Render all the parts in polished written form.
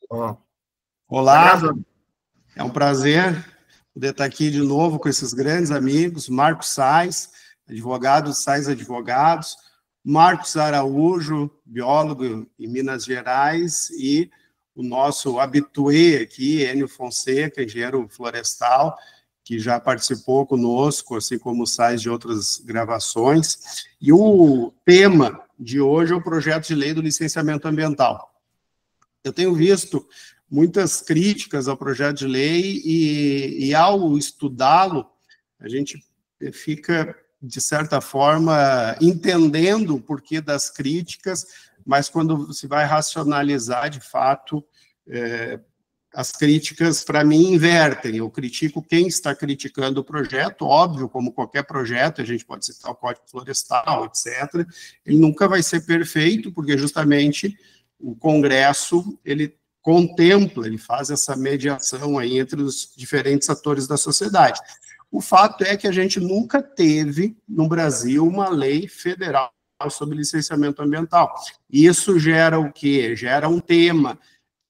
Ó, Olá, é um prazer poder estar aqui de novo com esses grandes amigos, Marcos Sais, advogado Sais Advogados, Marcos Araújo, biólogo em Minas Gerais, e o nosso habitué aqui, Enio Fonseca, engenheiro florestal, que já participou conosco, assim como o Sais de outras gravações. E o tema de hoje é o projeto de lei do licenciamento ambiental. Eu tenho visto muitas críticas ao projeto de lei e ao estudá-lo, a gente fica, de certa forma, entendendo o porquê das críticas, mas quando se vai racionalizar, de fato, as críticas, para mim, invertem. Eu critico quem está criticando o projeto, óbvio, como qualquer projeto, a gente pode citar o Código Florestal, etc. Ele nunca vai ser perfeito, porque justamente o Congresso, ele contempla, ele faz essa mediação aí entre os diferentes atores da sociedade. O fato é que a gente nunca teve, no Brasil, uma lei federal sobre licenciamento ambiental. Isso gera o quê? Gera um tema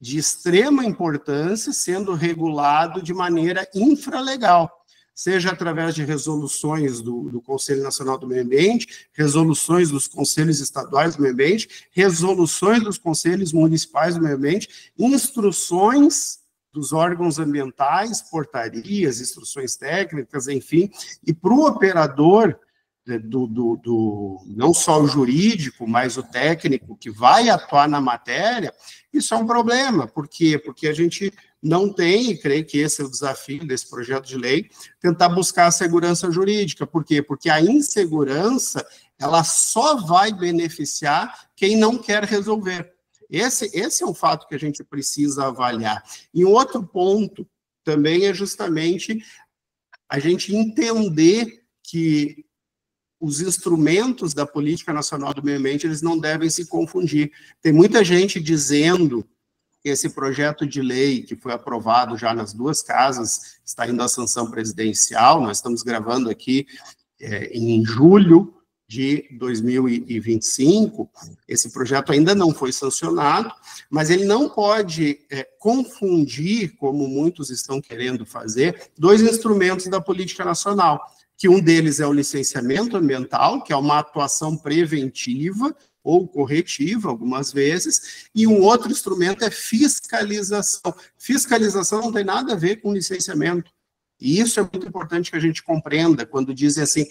de extrema importância sendo regulado de maneira infralegal, seja através de resoluções do Conselho Nacional do Meio Ambiente, resoluções dos Conselhos Estaduais do Meio Ambiente, resoluções dos Conselhos Municipais do Meio Ambiente, instruções dos órgãos ambientais, portarias, instruções técnicas, enfim, e para o operador, não só o jurídico, mas o técnico que vai atuar na matéria, isso é um problema. Por quê? Porque a gente não tem, e creio que esse é o desafio desse projeto de lei, tentar buscar a segurança jurídica. Por quê? Porque a insegurança, ela só vai beneficiar quem não quer resolver. Esse é um fato que a gente precisa avaliar. E um outro ponto também é justamente a gente entender que os instrumentos da Política Nacional do Meio Ambiente, eles não devem se confundir. Tem muita gente dizendo que esse projeto de lei, que foi aprovado já nas duas casas, está indo à sanção presidencial, nós estamos gravando aqui em julho de 2025, esse projeto ainda não foi sancionado, mas ele não pode confundir, como muitos estão querendo fazer, dois instrumentos da política nacional, que um deles é o licenciamento ambiental, que é uma atuação preventiva ou corretiva, algumas vezes, e um outro instrumento é fiscalização. Fiscalização não tem nada a ver com licenciamento. E isso é muito importante que a gente compreenda, quando dizem assim,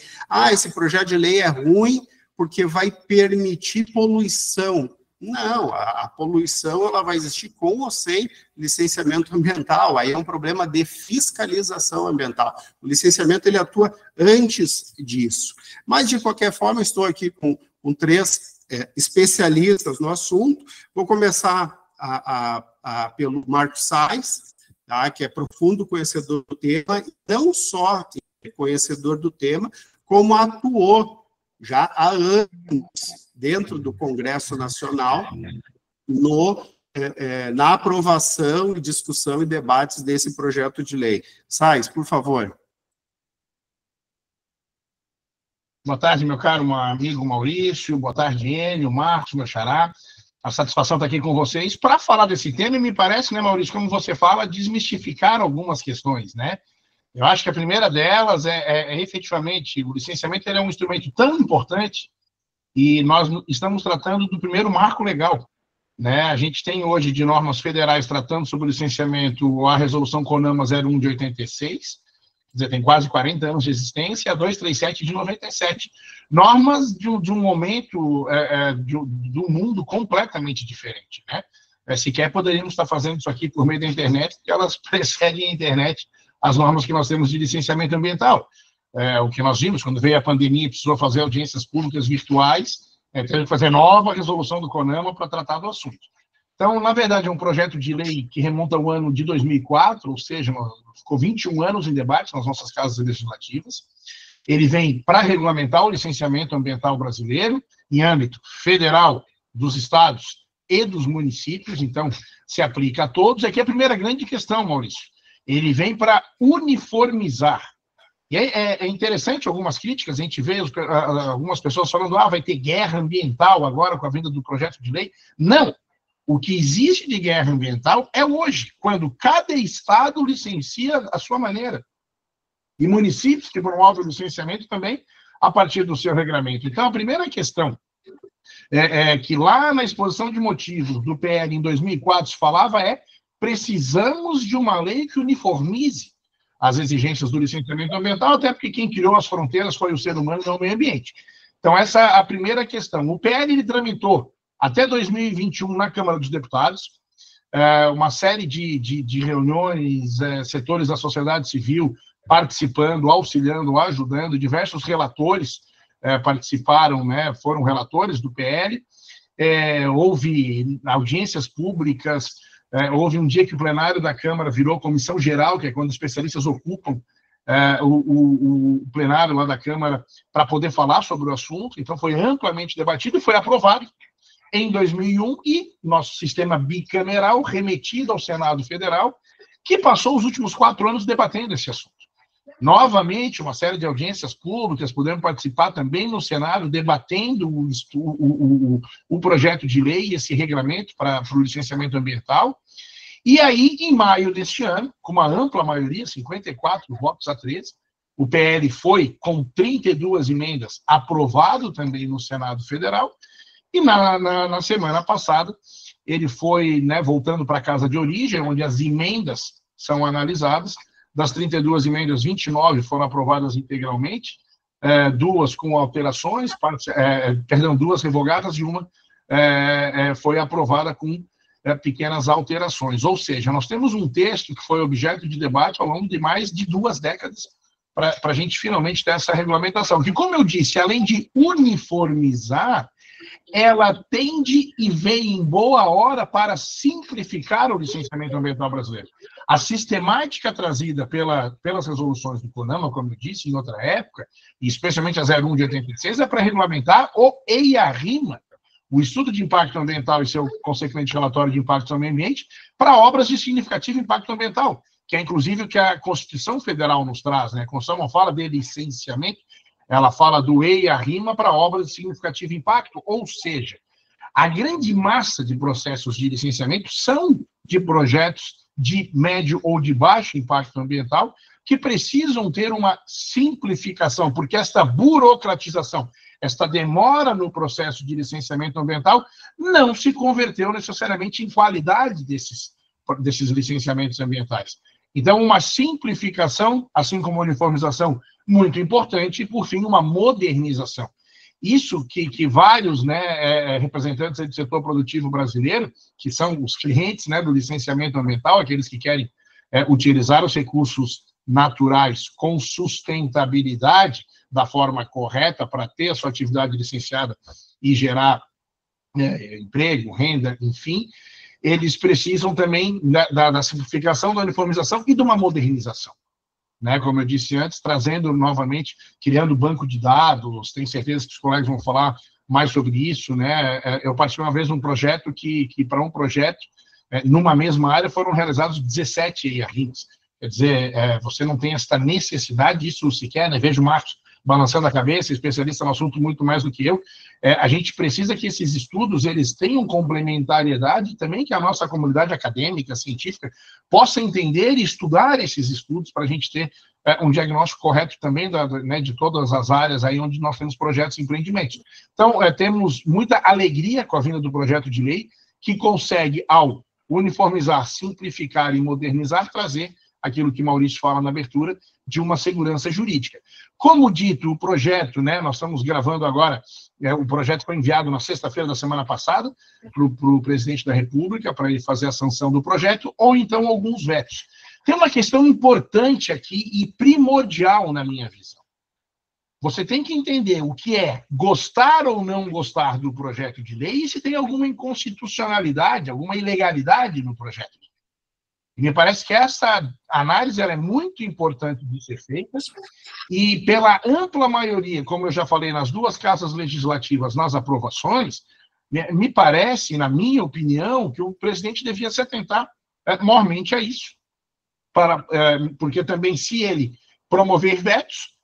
esse projeto de lei é ruim porque vai permitir poluição. Não, a poluição ela vai existir com ou sem licenciamento ambiental, aí é um problema de fiscalização ambiental. O licenciamento ele atua antes disso. Mas, de qualquer forma, estou aqui com três especialistas no assunto. Vou começar pelo Marcos Sais, tá, que é profundo conhecedor do tema, e não só conhecedor do tema, como atuou já há anos dentro do Congresso Nacional na aprovação, discussão e debates desse projeto de lei. Sais, por favor. Boa tarde, meu caro amigo Maurício, boa tarde, Enio, Marcos, meu xará. A satisfação estar aqui com vocês para falar desse tema, e me parece, né, Maurício, como você fala, desmistificar algumas questões, né? Eu acho que a primeira delas é efetivamente, o licenciamento ele é um instrumento tão importante e nós estamos tratando do primeiro marco legal, né? A gente tem hoje de normas federais tratando sobre o licenciamento a resolução CONAMA 01 de 86, quer dizer, tem quase 40 anos de existência, e a 237 de 97. Normas de um momento do mundo completamente diferente, né? Sequer poderíamos estar fazendo isso aqui por meio da internet, porque elas precedem a internet, as normas que nós temos de licenciamento ambiental. O que nós vimos, quando veio a pandemia, precisou fazer audiências públicas virtuais, teve que fazer nova resolução do CONAMA para tratar do assunto. Então, na verdade, é um projeto de lei que remonta ao ano de 2004, ou seja, ficou 21 anos em debate nas nossas casas legislativas. Ele vem para regulamentar o licenciamento ambiental brasileiro, em âmbito federal, dos estados e dos municípios, então se aplica a todos. Aqui é a primeira grande questão, Maurício. Ele vem para uniformizar. E é interessante algumas críticas, a gente vê algumas pessoas falando, vai ter guerra ambiental agora com a vinda do projeto de lei. Não! O que existe de guerra ambiental é hoje, quando cada estado licencia a sua maneira. E municípios que promovem o licenciamento também a partir do seu regramento. Então, a primeira questão é que lá na exposição de motivos do PL em 2004 se falava precisamos de uma lei que uniformize as exigências do licenciamento ambiental, até porque quem criou as fronteiras foi o ser humano e não o meio ambiente. Então, essa é a primeira questão. O PL ele tramitou até 2021 na Câmara dos Deputados, uma série de reuniões, setores da sociedade civil participando, auxiliando, ajudando, diversos relatores participaram, né, foram relatores do PL, houve audiências públicas, houve um dia que o plenário da Câmara virou comissão geral, que é quando os especialistas ocupam o plenário lá da Câmara para poder falar sobre o assunto. Então foi amplamente debatido e foi aprovado em 2001 e nosso sistema bicameral remetido ao Senado Federal, que passou os últimos 4 anos debatendo esse assunto. Novamente, uma série de audiências públicas, pudemos participar também no Senado, debatendo o projeto de lei, esse regulamento para o licenciamento ambiental. E aí, em maio deste ano, com uma ampla maioria, 54 votos a 13, o PL foi, com 32 emendas, aprovado também no Senado Federal. E na semana passada, ele foi, né, voltando para a casa de origem, onde as emendas são analisadas. Das 32 emendas, 29 foram aprovadas integralmente, 2 com alterações, 2 revogadas e uma foi aprovada com pequenas alterações. Ou seja, nós temos um texto que foi objeto de debate ao longo de mais de 2 décadas para a gente finalmente ter essa regulamentação. Que, como eu disse, além de uniformizar, ela tende e vem em boa hora para simplificar o licenciamento ambiental brasileiro. A sistemática trazida pelas resoluções do CONAMA, como eu disse, em outra época, e especialmente a 01 de 86, é para regulamentar o EIA-RIMA, o Estudo de Impacto Ambiental e seu consequente relatório de impacto ao meio ambiente, para obras de significativo impacto ambiental, que é inclusive o que a Constituição Federal nos traz, né? A Constituição não fala de licenciamento, ela fala do EIA-RIMA para obras de significativo impacto, ou seja, a grande massa de processos de licenciamento são de projetos de médio ou de baixo impacto ambiental que precisam ter uma simplificação, porque esta burocratização, esta demora no processo de licenciamento ambiental não se converteu necessariamente em qualidade desses licenciamentos ambientais. Então, uma simplificação, assim como uma uniformização, muito importante, e, por fim, uma modernização. Isso que vários, né, representantes do setor produtivo brasileiro, que são os clientes, né, do licenciamento ambiental, aqueles que querem utilizar os recursos naturais com sustentabilidade da forma correta para ter a sua atividade licenciada e gerar emprego, renda, enfim, eles precisam também da simplificação, da uniformização e de uma modernização. Né, como eu disse antes, trazendo novamente, criando banco de dados, tenho certeza que os colegas vão falar mais sobre isso, né? Eu participei uma vez de um projeto que para um projeto, numa mesma área, foram realizados 17 EIA-RIMs. Quer dizer, você não tem essa necessidade disso sequer, né? Vejo o Marcos balançando a cabeça, especialista no assunto muito mais do que eu. A gente precisa que esses estudos eles tenham complementariedade também, que a nossa comunidade acadêmica, científica, possa entender e estudar esses estudos para a gente ter um diagnóstico correto também né, de todas as áreas aí onde nós temos projetos e empreendimentos. Então, temos muita alegria com a vinda do projeto de lei, que consegue, ao uniformizar, simplificar e modernizar, trazer aquilo que Maurício fala na abertura, de uma segurança jurídica. Como dito, o projeto, né, nós estamos gravando agora, o projeto foi enviado na sexta-feira da semana passada para o presidente da República, para ele fazer a sanção do projeto, ou então alguns vetos. Tem uma questão importante aqui e primordial na minha visão. Você tem que entender o que é gostar ou não gostar do projeto de lei e se tem alguma inconstitucionalidade, alguma ilegalidade no projeto de lei. E me parece que essa análise ela é muito importante de ser feita e pela ampla maioria, como eu já falei, nas 2 casas legislativas, nas aprovações, me parece, na minha opinião, que o presidente devia se atentar mormente a isso. Porque também, se ele promover vetos,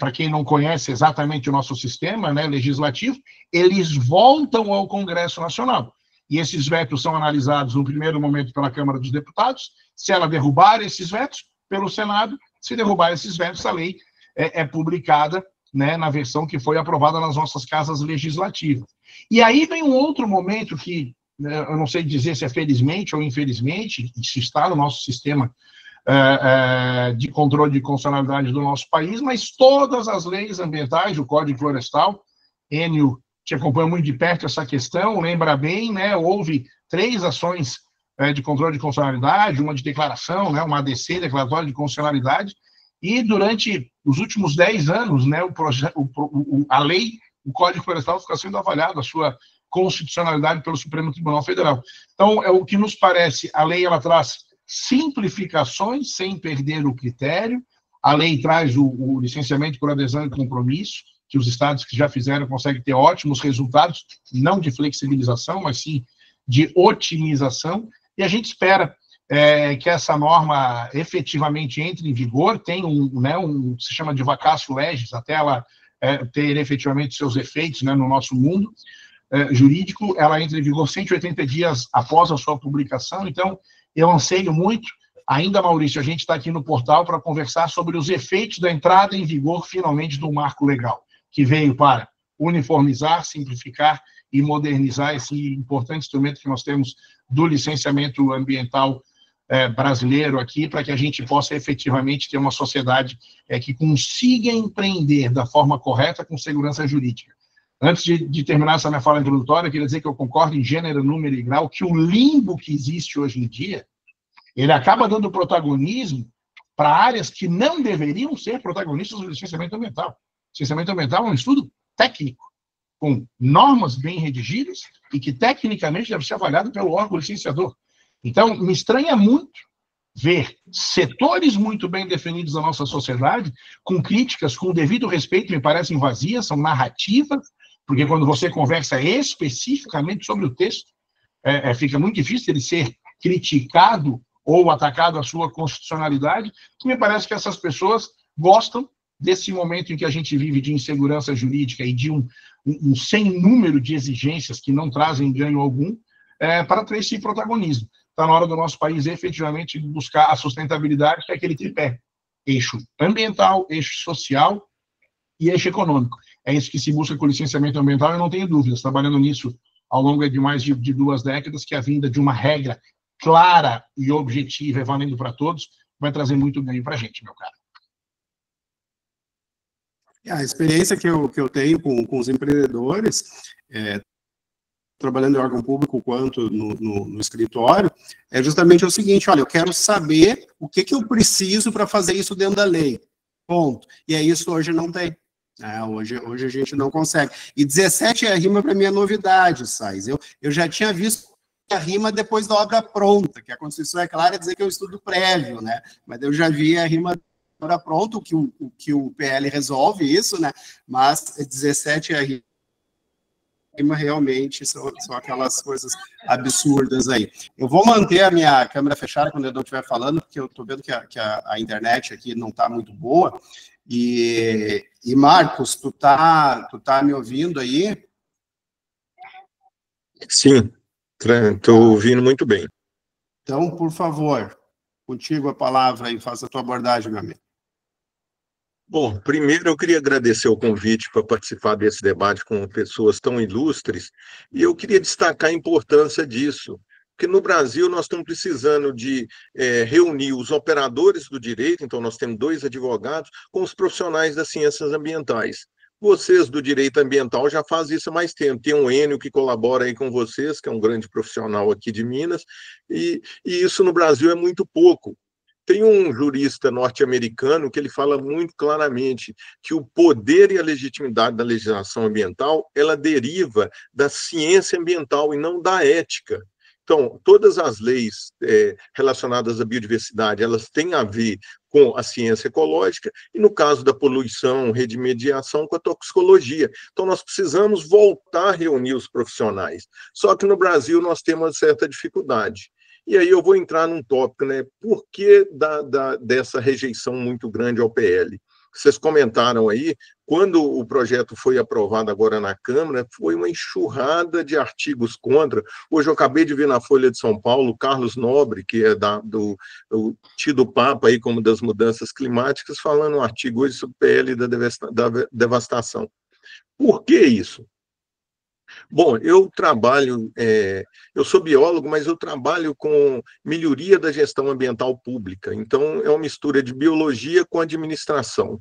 para quem não conhece exatamente o nosso sistema, né, legislativo, eles voltam ao Congresso Nacional. e esses vetos são analisados no primeiro momento pela Câmara dos Deputados. Se ela derrubar esses vetos, pelo Senado. Se derrubar esses vetos, a lei é publicada, né, na versão que foi aprovada nas nossas casas legislativas. E aí vem um outro momento que, eu não sei dizer se é felizmente ou infelizmente, se está no nosso sistema de controle de constitucionalidade do nosso país, mas todas as leis ambientais, o Código Florestal, Enio te acompanha muito de perto essa questão, lembra bem, né, houve 3 ações de controle de constitucionalidade, uma de declaração, né, uma ADC, declaratória de constitucionalidade, e durante os últimos 10 anos, né, a lei, o Código Florestal fica sendo avaliado, a sua constitucionalidade pelo Supremo Tribunal Federal. Então, é o que nos parece, a lei ela traz simplificações sem perder o critério, a lei traz o licenciamento por adesão e compromisso, que os estados que já fizeram conseguem ter ótimos resultados, não de flexibilização, mas sim de otimização, e a gente espera que essa norma efetivamente entre em vigor, tem se chama de vacatio legis, até ela ter efetivamente seus efeitos, né, no nosso mundo jurídico, ela entra em vigor 180 dias após a sua publicação. Então, eu anseio muito, ainda, Maurício, a gente está aqui no portal para conversar sobre os efeitos da entrada em vigor, finalmente, do marco legal, que veio para uniformizar, simplificar e modernizar esse importante instrumento que nós temos do licenciamento ambiental brasileiro aqui, para que a gente possa efetivamente ter uma sociedade que consiga empreender da forma correta com segurança jurídica. Antes de terminar essa minha fala introdutória, eu queria dizer que eu concordo em gênero, número e grau, que o limbo que existe hoje em dia, ele acaba dando protagonismo para áreas que não deveriam ser protagonistas do licenciamento ambiental. Licenciamento ambiental é um estudo técnico, com normas bem redigidas e que tecnicamente deve ser avaliado pelo órgão licenciador. Então, me estranha muito ver setores muito bem definidos da nossa sociedade, com críticas, com o devido respeito, me parecem vazias, são narrativas, porque quando você conversa especificamente sobre o texto, fica muito difícil ele ser criticado ou atacado a sua constitucionalidade, que me parece que essas pessoas gostam desse momento em que a gente vive de insegurança jurídica e de um sem número de exigências que não trazem ganho algum, para ter esse protagonismo. Está na hora do nosso país efetivamente buscar a sustentabilidade, que é aquele tripé: eixo ambiental, eixo social e eixo econômico. É isso que se busca com o licenciamento ambiental, eu não tenho dúvidas, trabalhando nisso ao longo de mais de 2 décadas, que a vinda de uma regra clara e objetiva, valendo para todos, vai trazer muito ganho para a gente, meu caro. A experiência que eu tenho com os empreendedores, trabalhando em órgão público quanto no escritório, é justamente o seguinte: olha, eu quero saber o que eu preciso para fazer isso dentro da lei, ponto. E é isso hoje não tem. Hoje a gente não consegue. E 17 é a rima para mim é novidade, Sais. Eu já tinha visto a rima depois da obra pronta, que a Constituição é clara dizer que é um estudo prévio, né? Mas eu já vi a rima da obra pronta, o que o PL resolve isso, né? Mas 17 é a rima. Realmente são aquelas coisas absurdas aí. Eu vou manter a minha câmera fechada quando eu não estiver falando, porque eu estou vendo que a internet aqui não está muito boa. E Marcos, tu tá me ouvindo aí? Sim, estou ouvindo muito bem. Então, por favor, contigo a palavra e faça a tua abordagem, meu amigo. Bom, primeiro eu queria agradecer o convite para participar desse debate com pessoas tão ilustres, e eu queria destacar a importância disso, porque no Brasil nós estamos precisando de reunir os operadores do direito, então nós temos 2 advogados, com os profissionais das ciências ambientais. Vocês do direito ambiental já fazem isso há mais tempo, tem um Enio que colabora aí com vocês, que é um grande profissional aqui de Minas, e isso no Brasil é muito pouco. Tem um jurista norte-americano que ele fala muito claramente que o poder e a legitimidade da legislação ambiental, ela deriva da ciência ambiental e não da ética. Então, todas as leis relacionadas à biodiversidade, elas têm a ver com a ciência ecológica e, no caso da poluição, redimediação, com a toxicologia. Então, nós precisamos voltar a reunir os profissionais. Só que no Brasil nós temos uma certa dificuldade. E aí eu vou entrar num tópico, né? Por que dessa rejeição muito grande ao PL? vocês comentaram aí, quando o projeto foi aprovado agora na Câmara, foi uma enxurrada de artigos contra. Hoje eu acabei de ver na Folha de São Paulo, Carlos Nobre, que é do tido Papa aí como das mudanças climáticas, falando um artigo hoje sobre o PL da devastação. Por que isso? Bom, eu sou biólogo, mas eu trabalho com melhoria da gestão ambiental pública. Então, é uma mistura de biologia com administração.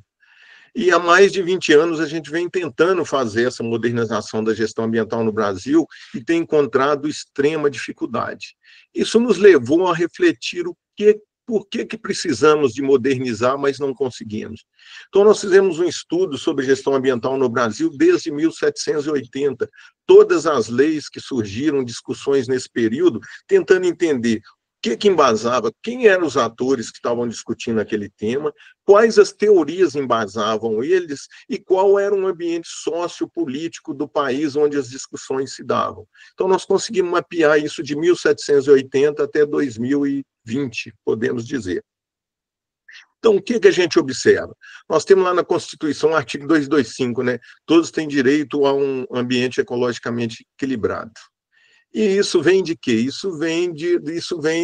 E há mais de 20 anos a gente vem tentando fazer essa modernização da gestão ambiental no Brasil e tem encontrado extrema dificuldade. Isso nos levou a refletir por que precisamos de modernizar, mas não conseguimos. Então, nós fizemos um estudo sobre gestão ambiental no Brasil desde 1780. Todas as leis que surgiram, discussões nesse período, tentando entender o que embasava, quem eram os atores que estavam discutindo aquele tema, quais as teorias embasavam eles e qual era o ambiente sociopolítico do país onde as discussões se davam. Então, nós conseguimos mapear isso de 1780 até 2020, podemos dizer. Então, o que a gente observa? Nós temos lá na Constituição, artigo 225, né? Todos têm direito a um ambiente ecologicamente equilibrado. E isso vem de quê? Isso vem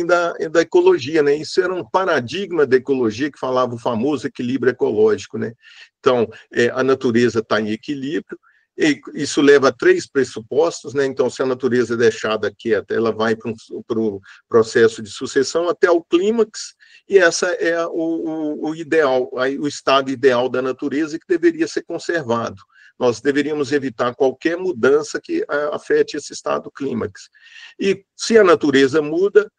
da ecologia, né? Isso era um paradigma da ecologia que falava o famoso equilíbrio ecológico, né? Então, a natureza está em equilíbrio, e isso leva a 3 pressupostos, né? Então, se a natureza é deixada quieta, ela vai para o processo de sucessão até o clímax, e essa é o ideal, o estado ideal da natureza que deveria ser conservado. Nós deveríamos evitar qualquer mudança que afete esse estado clímax. E se a natureza muda,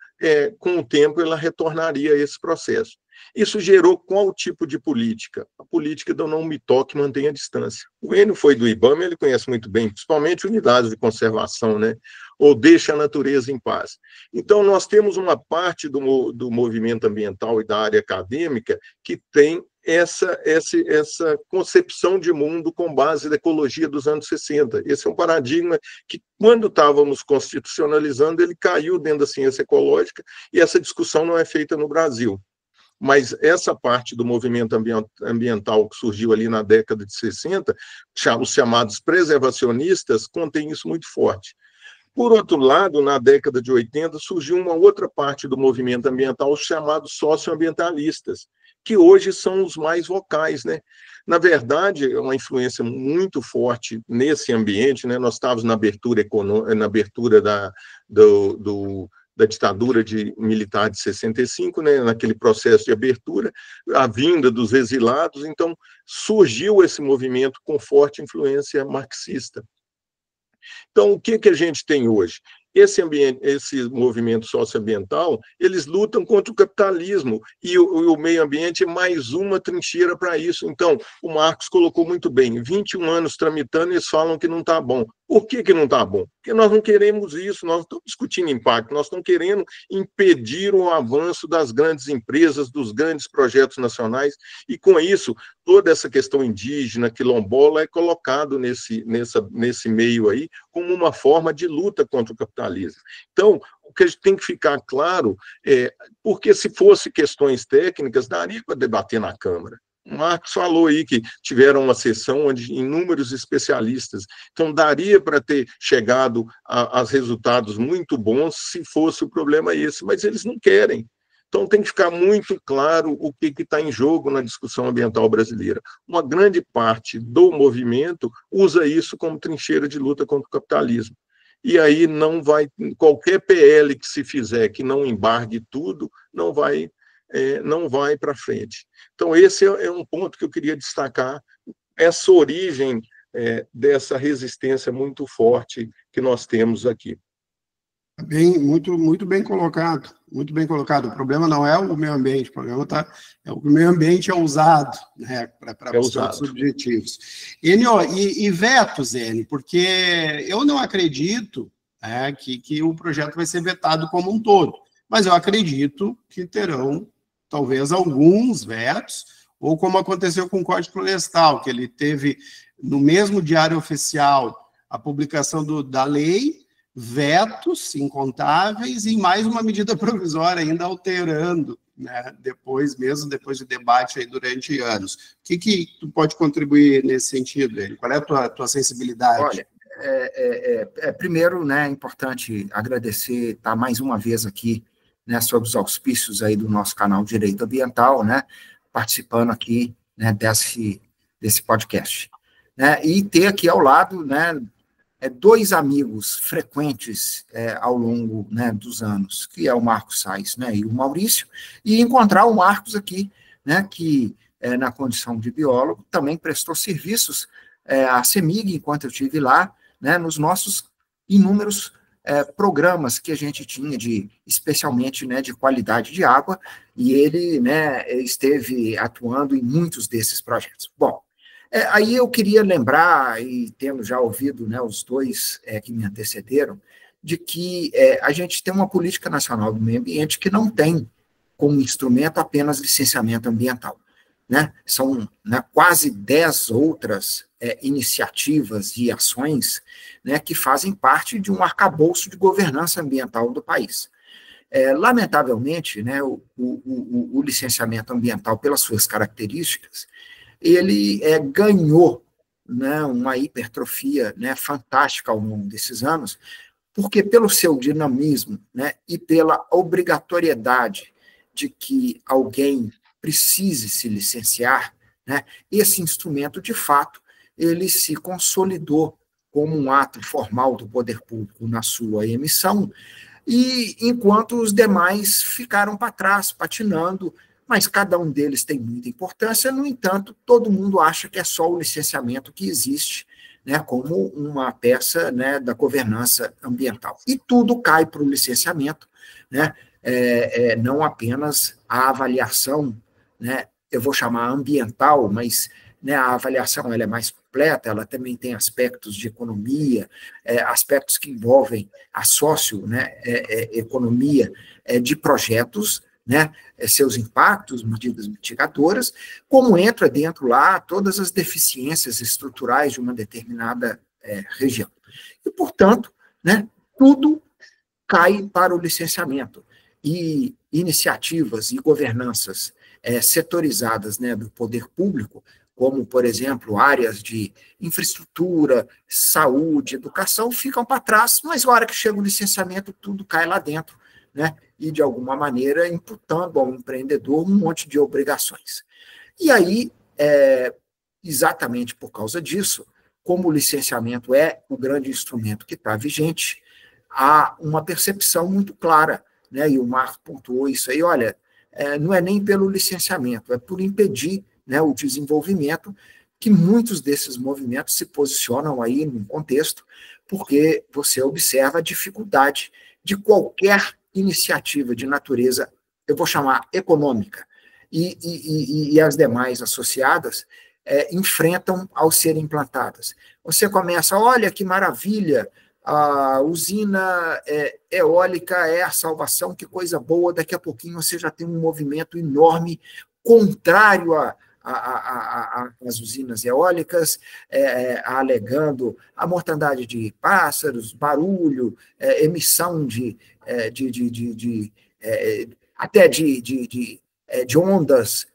com o tempo ela retornaria a esse processo. Isso gerou qual tipo de política? A política do não me toque, mantenha a distância. O Enio foi do IBAMA, ele conhece muito bem, principalmente unidades de conservação, né? Ou deixa a natureza em paz. Então, nós temos uma parte do movimento ambiental e da área acadêmica que tem essa concepção de mundo com base na ecologia dos anos 60. Esse é um paradigma que, quando estávamos constitucionalizando, ele caiu dentro da ciência ecológica e essa discussão não é feita no Brasil. Mas essa parte do movimento ambiental que surgiu ali na década de 60, os chamados preservacionistas, contém isso muito forte. Por outro lado, na década de 80, surgiu uma outra parte do movimento ambiental, os chamados socioambientalistas, que hoje são os mais vocais, né? Na verdade, é uma influência muito forte nesse ambiente, né? Nós estávamos na abertura da ditadura militar de 65, né, naquele processo de abertura, a vinda dos exilados, então surgiu esse movimento com forte influência marxista. Então, o que a gente tem hoje? Esse movimento socioambiental, eles lutam contra o capitalismo, e o meio ambiente é mais uma trincheira para isso. Então, o Marx colocou muito bem, 21 anos tramitando, eles falam que não está bom. Por que não está bom? Porque nós não queremos isso, nós não estamos discutindo impacto, nós estamos querendo impedir o avanço das grandes empresas, dos grandes projetos nacionais, e com isso, toda essa questão indígena, quilombola, é colocado nesse meio aí como uma forma de luta contra o capitalismo. Então, o que a gente tem que ficar claro porque se fosse questões técnicas, daria para debater na Câmara. O Marcos falou aí que tiveram uma sessão onde inúmeros especialistas, então daria para ter chegado a resultados muito bons se fosse o problema esse, mas eles não querem. Então tem que ficar muito claro o que está em jogo na discussão ambiental brasileira. Uma grande parte do movimento usa isso como trincheira de luta contra o capitalismo. E aí qualquer PL que se fizer que não embargue tudo, não vai para frente. Então, esse é um ponto que eu queria destacar, essa origem dessa resistência muito forte que nós temos aqui. Muito bem colocado, muito bem colocado. O problema não é o meio ambiente, o problema o meio ambiente é usado, né, para buscar os objetivos. Enio, e vetos, Enio, porque eu não acredito que o projeto vai ser vetado como um todo, mas eu acredito que terão talvez alguns vetos, ou como aconteceu com o Código Florestal, que ele teve no mesmo diário oficial a publicação da lei, vetos incontáveis e mais uma medida provisória ainda alterando né, mesmo depois de debate aí durante anos. O que tu pode contribuir nesse sentido, Enio? Qual é a tua sensibilidade? Olha, primeiro, né, é importante agradecer, estar mais uma vez aqui, né, sob os auspícios aí do nosso canal Direito Ambiental, né, participando aqui, né, desse podcast, né, e ter aqui ao lado, né, dois amigos frequentes ao longo, né, dos anos, que é o Marcos Sais, né, e o Maurício, e encontrar o Marcos aqui, né, que na condição de biólogo também prestou serviços à CEMIG enquanto eu estive lá, né, nos nossos inúmeros programas que a gente tinha, especialmente, né, de qualidade de água, e ele, né, esteve atuando em muitos desses projetos. Bom, aí eu queria lembrar, e tendo já ouvido, né, os dois que me antecederam, de que a gente tem uma política nacional do meio ambiente que não tem como instrumento apenas licenciamento ambiental, né? São, né, quase 10 outras iniciativas e ações, né, que fazem parte de um arcabouço de governança ambiental do país. Lamentavelmente, né, o licenciamento ambiental, pelas suas características, ele ganhou, né, uma hipertrofia, né, fantástica ao longo desses anos, porque pelo seu dinamismo, né, e pela obrigatoriedade de que alguém precise se licenciar, né, esse instrumento, de fato, ele se consolidou como um ato formal do poder público na sua emissão, e enquanto os demais ficaram para trás, patinando, mas cada um deles tem muita importância. No entanto, todo mundo acha que é só o licenciamento que existe, né, como uma peça, né, da governança ambiental. E tudo cai para o licenciamento, né, não apenas a avaliação, né, eu vou chamar ambiental, mas, né, a avaliação ela é mais completa, ela também tem aspectos de economia, aspectos que envolvem a economia de projetos, né, seus impactos, medidas mitigadoras, como entra dentro lá todas as deficiências estruturais de uma determinada região. E, portanto, né, tudo cai para o licenciamento. E iniciativas e governanças setorizadas, né, do poder público, como, por exemplo, áreas de infraestrutura, saúde, educação, ficam para trás, mas na hora que chega o licenciamento, tudo cai lá dentro, né, e, de alguma maneira, imputando ao empreendedor um monte de obrigações. E aí, exatamente por causa disso, como o licenciamento é o grande instrumento que está vigente, há uma percepção muito clara, né, e o Marco pontuou isso aí, olha, não é nem pelo licenciamento, é por impedir, né, o desenvolvimento, que muitos desses movimentos se posicionam aí num contexto, porque você observa a dificuldade de qualquer iniciativa de natureza, eu vou chamar econômica, e as demais associadas enfrentam ao serem implantadas. Você começa, olha que maravilha, a usina eólica é a salvação, que coisa boa, daqui a pouquinho você já tem um movimento enorme contrário às usinas eólicas, alegando a mortandade de pássaros, barulho, emissão até de ondas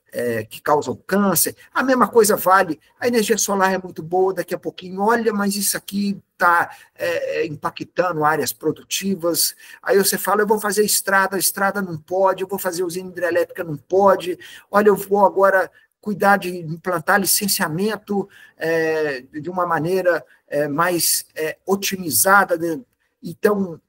que causam câncer. A mesma coisa vale, a energia solar é muito boa, daqui a pouquinho, olha, mas isso aqui está impactando áreas produtivas. Aí você fala, eu vou fazer estrada, a estrada não pode, eu vou fazer usina hidrelétrica, não pode, olha, eu vou agora cuidar de implantar licenciamento de uma maneira mais otimizada, então,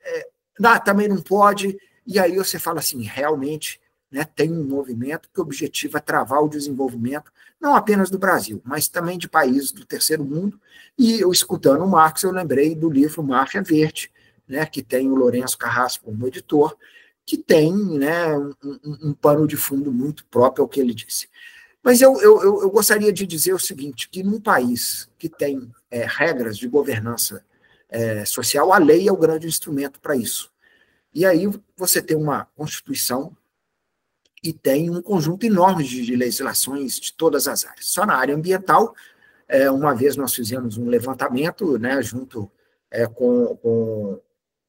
também não pode, e aí você fala assim, realmente, né, tem um movimento que objetiva travar o desenvolvimento, não apenas do Brasil, mas também de países do terceiro mundo, e eu, escutando o Marcos, eu lembrei do livro Máfia Verde, né, que tem o Lourenço Carrasco como editor, que tem, né, um pano de fundo muito próprio ao que ele disse. Mas eu gostaria de dizer o seguinte, que num país que tem regras de governança social, a lei é o grande instrumento para isso. E aí você tem uma Constituição e tem um conjunto enorme de legislações de todas as áreas. Só na área ambiental, uma vez nós fizemos um levantamento, né, junto com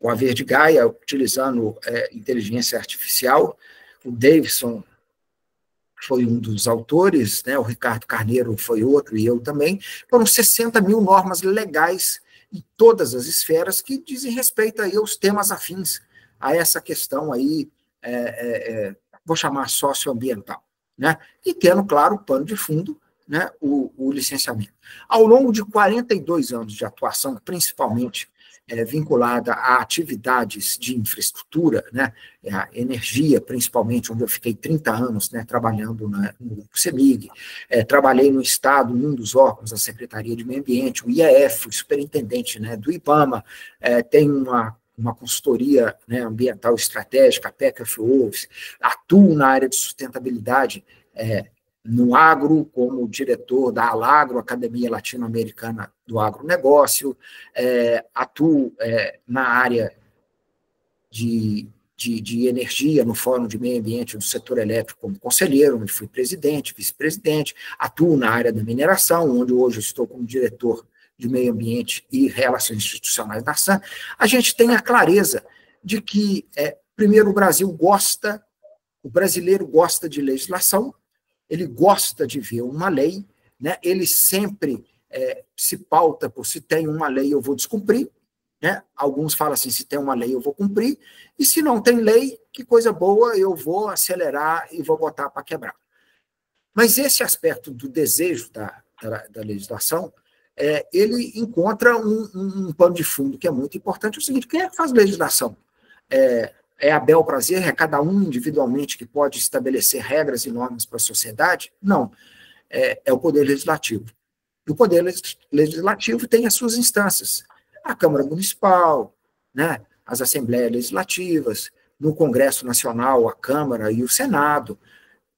a Verde Gaia, utilizando inteligência artificial, o Davidson foi um dos autores, né, o Ricardo Carneiro foi outro, e eu também, foram 60 mil normas legais em todas as esferas que dizem respeito aí aos temas afins a essa questão aí, vou chamar socioambiental, né, e tendo, claro, o pano de fundo, né, o licenciamento. Ao longo de 42 anos de atuação, principalmente vinculada a atividades de infraestrutura, né, a energia, principalmente, onde eu fiquei 30 anos, né, trabalhando no CEMIG, trabalhei no Estado, em um dos órgãos da Secretaria de Meio Ambiente, o IAF, o superintendente, né, do IBAMA, tem uma consultoria, né, ambiental estratégica, a PECA-FOO, atuo na área de sustentabilidade, no agro, como diretor da Alagro, Academia Latino-Americana do Agronegócio, atuo na área de energia, no Fórum de Meio Ambiente do Setor Elétrico como conselheiro, onde fui presidente, vice-presidente, atuo na área da mineração, onde hoje estou como diretor de Meio Ambiente e Relações Institucionais da SAM. A gente tem a clareza de que, primeiro, o brasileiro gosta de legislação, ele gosta de ver uma lei, né? Ele sempre se pauta por se tem uma lei eu vou descumprir, né? Alguns falam assim, se tem uma lei eu vou cumprir, e se não tem lei, que coisa boa, eu vou acelerar e vou botar para quebrar. Mas esse aspecto do desejo da legislação, ele encontra um pano de fundo que é muito importante, é o seguinte, quem é que faz legislação? É a bel prazer, é cada um individualmente que pode estabelecer regras e normas para a sociedade? Não, é o Poder Legislativo. E o Poder Legislativo tem as suas instâncias, a Câmara Municipal, né, as Assembleias Legislativas, no Congresso Nacional, a Câmara e o Senado.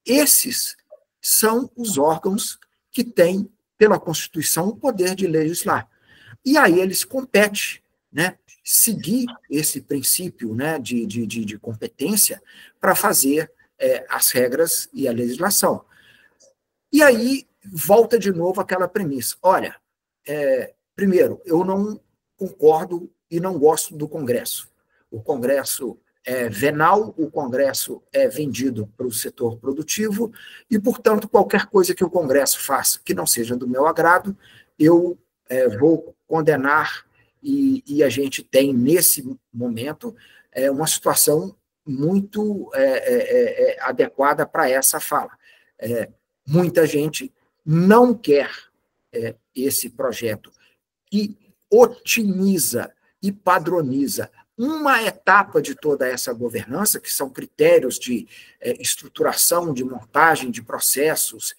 Esses são os órgãos que têm, pela Constituição, o poder de legislar. E aí eles competem, né, seguir esse princípio, né, de competência para fazer as regras e a legislação. E aí volta de novo aquela premissa. Olha, primeiro, eu não concordo e não gosto do Congresso. O Congresso é venal, o Congresso é vendido para o setor produtivo e, portanto, qualquer coisa que o Congresso faça que não seja do meu agrado, eu vou condenar. E a gente tem, nesse momento, uma situação muito adequada para essa fala. Muita gente não quer esse projeto que otimiza e padroniza uma etapa de toda essa governança, que são critérios de estruturação, de montagem de processos,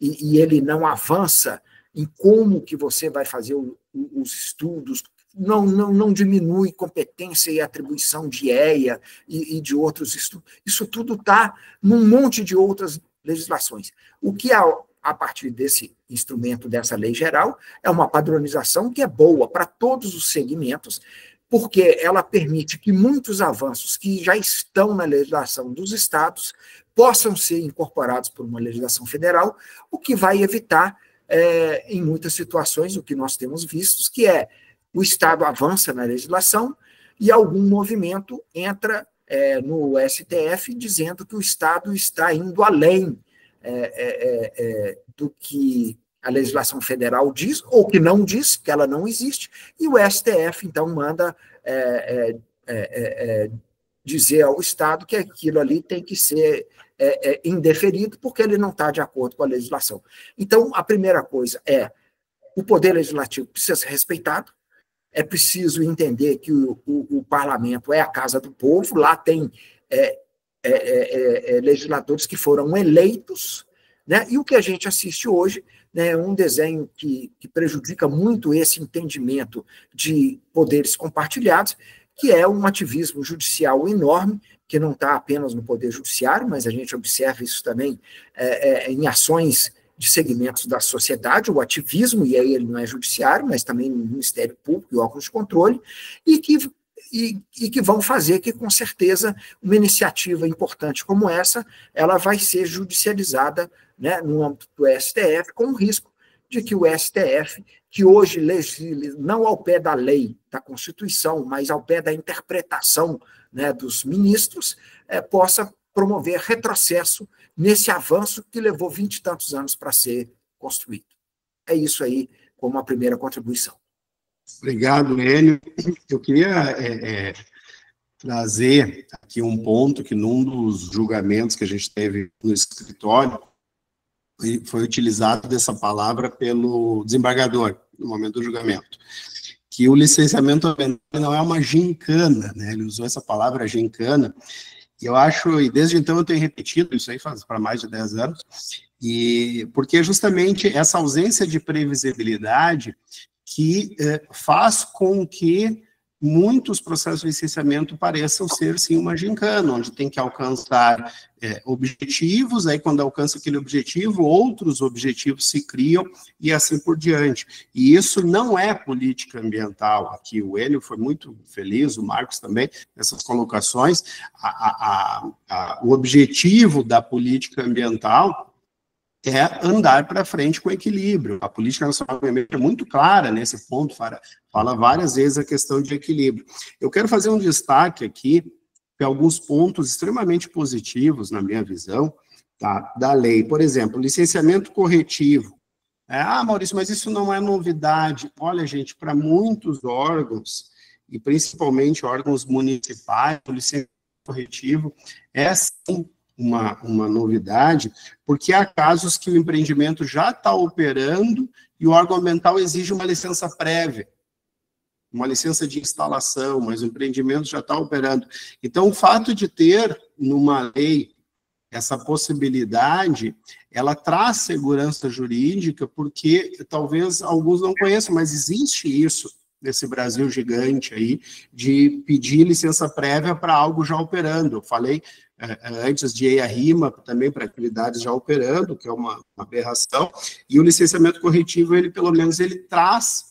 e ele não avança em como que você vai fazer os estudos, não diminui competência e atribuição de EIA e de outros estudos. Isso tudo está num monte de outras legislações. O que a partir desse instrumento, dessa lei geral, é uma padronização que é boa para todos os segmentos, porque ela permite que muitos avanços que já estão na legislação dos estados possam ser incorporados por uma legislação federal, o que vai evitar em muitas situações, o que nós temos visto, que o Estado avança na legislação e algum movimento entra no STF dizendo que o Estado está indo além do que a legislação federal diz, ou que não diz, que ela não existe, e o STF, então, manda dizer ao Estado que aquilo ali tem que ser indeferido, porque ele não está de acordo com a legislação. Então, a primeira coisa o Poder Legislativo precisa ser respeitado, é preciso entender que o parlamento é a casa do povo, lá tem legisladores que foram eleitos, né? E o que a gente assiste hoje, né, é um desenho que prejudica muito esse entendimento de poderes compartilhados, que é um ativismo judicial enorme, que não está apenas no Poder Judiciário, mas a gente observa isso também em ações de segmentos da sociedade, o ativismo, e aí ele não é judiciário, mas também no Ministério Público e órgãos de controle, e que vão fazer que, com certeza, uma iniciativa importante como essa, ela vai ser judicializada, né, no âmbito do STF, com o risco de que o STF, que hoje legisla não ao pé da lei, da Constituição, mas ao pé da interpretação, né, dos ministros, possa promover retrocesso nesse avanço que levou 20 e tantos anos para ser construído. É isso aí como a primeira contribuição. Obrigado, Enio. Eu queria trazer aqui um ponto que num dos julgamentos que a gente teve no escritório foi utilizado dessa palavra pelo desembargador no momento do julgamento, que o licenciamento ambiental não é uma gincana, né? Ele usou essa palavra gincana, e eu acho, e desde então eu tenho repetido isso aí faz para mais de 10 anos, e porque justamente essa ausência de previsibilidade que faz com que muitos processos de licenciamento pareçam ser, sim, uma gincana, onde tem que alcançar objetivos, aí quando alcança aquele objetivo, outros objetivos se criam e assim por diante. E isso não é política ambiental. Aqui o Enio foi muito feliz, o Marcos também, nessas colocações. O objetivo da política ambiental é andar para frente com equilíbrio. A política nacional do meio ambiente é muito clara nesse ponto, fala várias vezes a questão de equilíbrio. Eu quero fazer um destaque aqui de alguns pontos extremamente positivos, na minha visão, tá, da lei. Por exemplo, licenciamento corretivo. Maurício, mas isso não é novidade. Olha, gente, para muitos órgãos, e principalmente órgãos municipais, o licenciamento corretivo é, sim, uma novidade, porque há casos que o empreendimento já está operando e o órgão ambiental exige uma licença prévia, uma licença de instalação, mas o empreendimento já está operando. Então, o fato de ter numa lei essa possibilidade, ela traz segurança jurídica, porque talvez alguns não conheçam, mas existe isso nesse Brasil gigante aí, de pedir licença prévia para algo já operando. Eu falei antes de EIA-RIMA, também para atividades já operando, que é uma aberração, e o licenciamento corretivo, ele pelo menos ele traz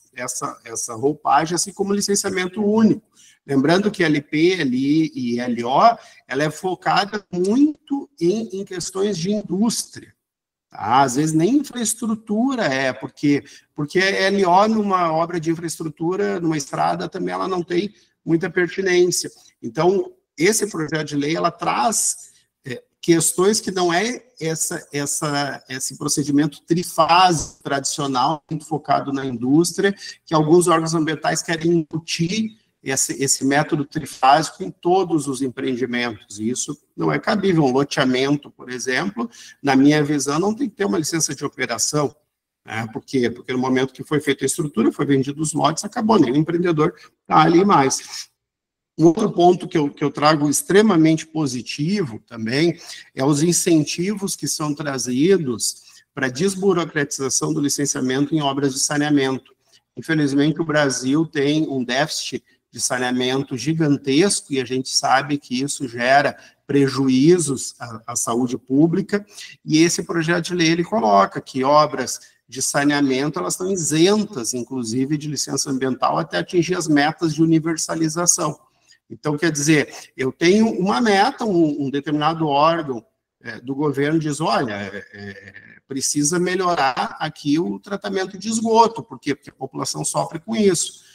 essa roupagem, assim como o licenciamento único. Lembrando que LP, LI e LO, ela é focada muito em questões de indústria. Tá? Às vezes nem infraestrutura porque LO numa obra de infraestrutura, numa estrada, também ela não tem muita pertinência. Então, esse projeto de lei, ela traz questões que não é esse procedimento trifásico tradicional, muito focado na indústria, que alguns órgãos ambientais querem incutir esse método trifásico em todos os empreendimentos, e isso não é cabível. Um loteamento, por exemplo, na minha visão, não tem que ter uma licença de operação, né? Por quê? Porque no momento que foi feita a estrutura, foi vendido os lotes, acabou, nem o empreendedor está ali mais. Um outro ponto que eu trago extremamente positivo também é os incentivos que são trazidos para a desburocratização do licenciamento em obras de saneamento. Infelizmente, o Brasil tem um déficit de saneamento gigantesco e a gente sabe que isso gera prejuízos à saúde pública, e esse projeto de lei ele coloca que obras de saneamento elas estão isentas, inclusive, de licença ambiental até atingir as metas de universalização. Então, quer dizer, eu tenho uma meta, um determinado órgão do governo diz, olha, precisa melhorar aqui o tratamento de esgoto, por quê? Porque a população sofre com isso.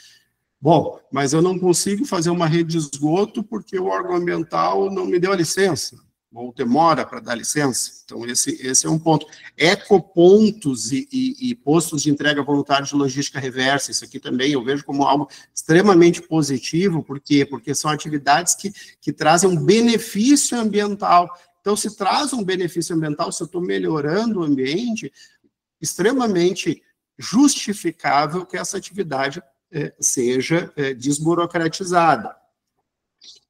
Bom, mas eu não consigo fazer uma rede de esgoto porque o órgão ambiental não me deu a licença, ou demora para dar licença. Então, esse é um ponto. Ecopontos e postos de entrega voluntária de logística reversa, isso aqui também eu vejo como algo extremamente positivo, por quê? Porque são atividades que trazem um benefício ambiental. Então, se traz um benefício ambiental, se eu estou melhorando o ambiente, extremamente justificável que essa atividade seja desburocratizada.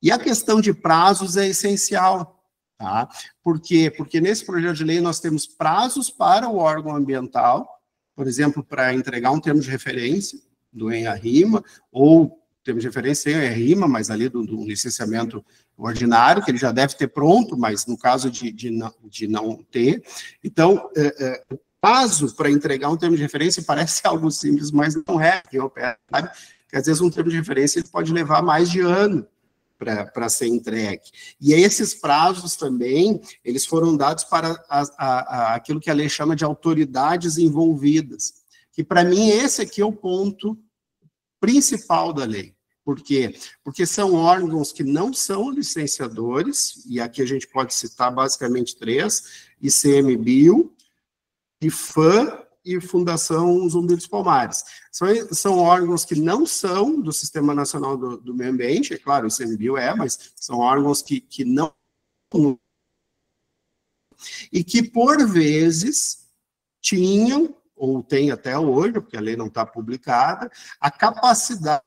E a questão de prazos é essencial. Tá? Por quê? Porque nesse projeto de lei nós temos prazos para o órgão ambiental, por exemplo, para entregar um termo de referência do EIA-RIMA, ou termo de referência sem EIA-RIMA, mas ali do licenciamento ordinário, que ele já deve ter pronto, mas no caso de não ter. Então, o prazo para entregar um termo de referência parece algo simples, mas não é. Sabe? Porque às vezes um termo de referência ele pode levar mais de ano para ser entregue. E esses prazos também, eles foram dados para aquilo que a lei chama de autoridades envolvidas, que para mim esse aqui é o ponto principal da lei. Por quê? Porque são órgãos que não são licenciadores, e aqui a gente pode citar basicamente 3, ICMBio, IFAM e Fundação Zumbi dos Palmares. São órgãos que não são do Sistema Nacional do Meio Ambiente, é claro, o ICMBio mas são órgãos que não... e que, por vezes, tinham, ou tem até hoje, porque a lei não está publicada, a capacidade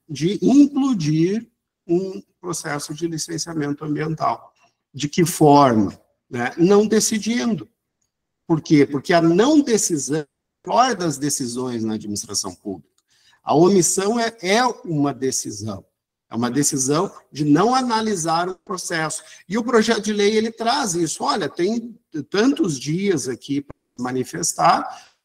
de implodir um processo de licenciamento ambiental. De que forma? Né? Não decidindo. Por quê? Porque a não decisão é a pior das decisões na administração pública. A omissão é uma decisão. É uma decisão de não analisar o processo. E o projeto de lei, ele traz isso. Olha, tem tantos dias aqui para manifestar,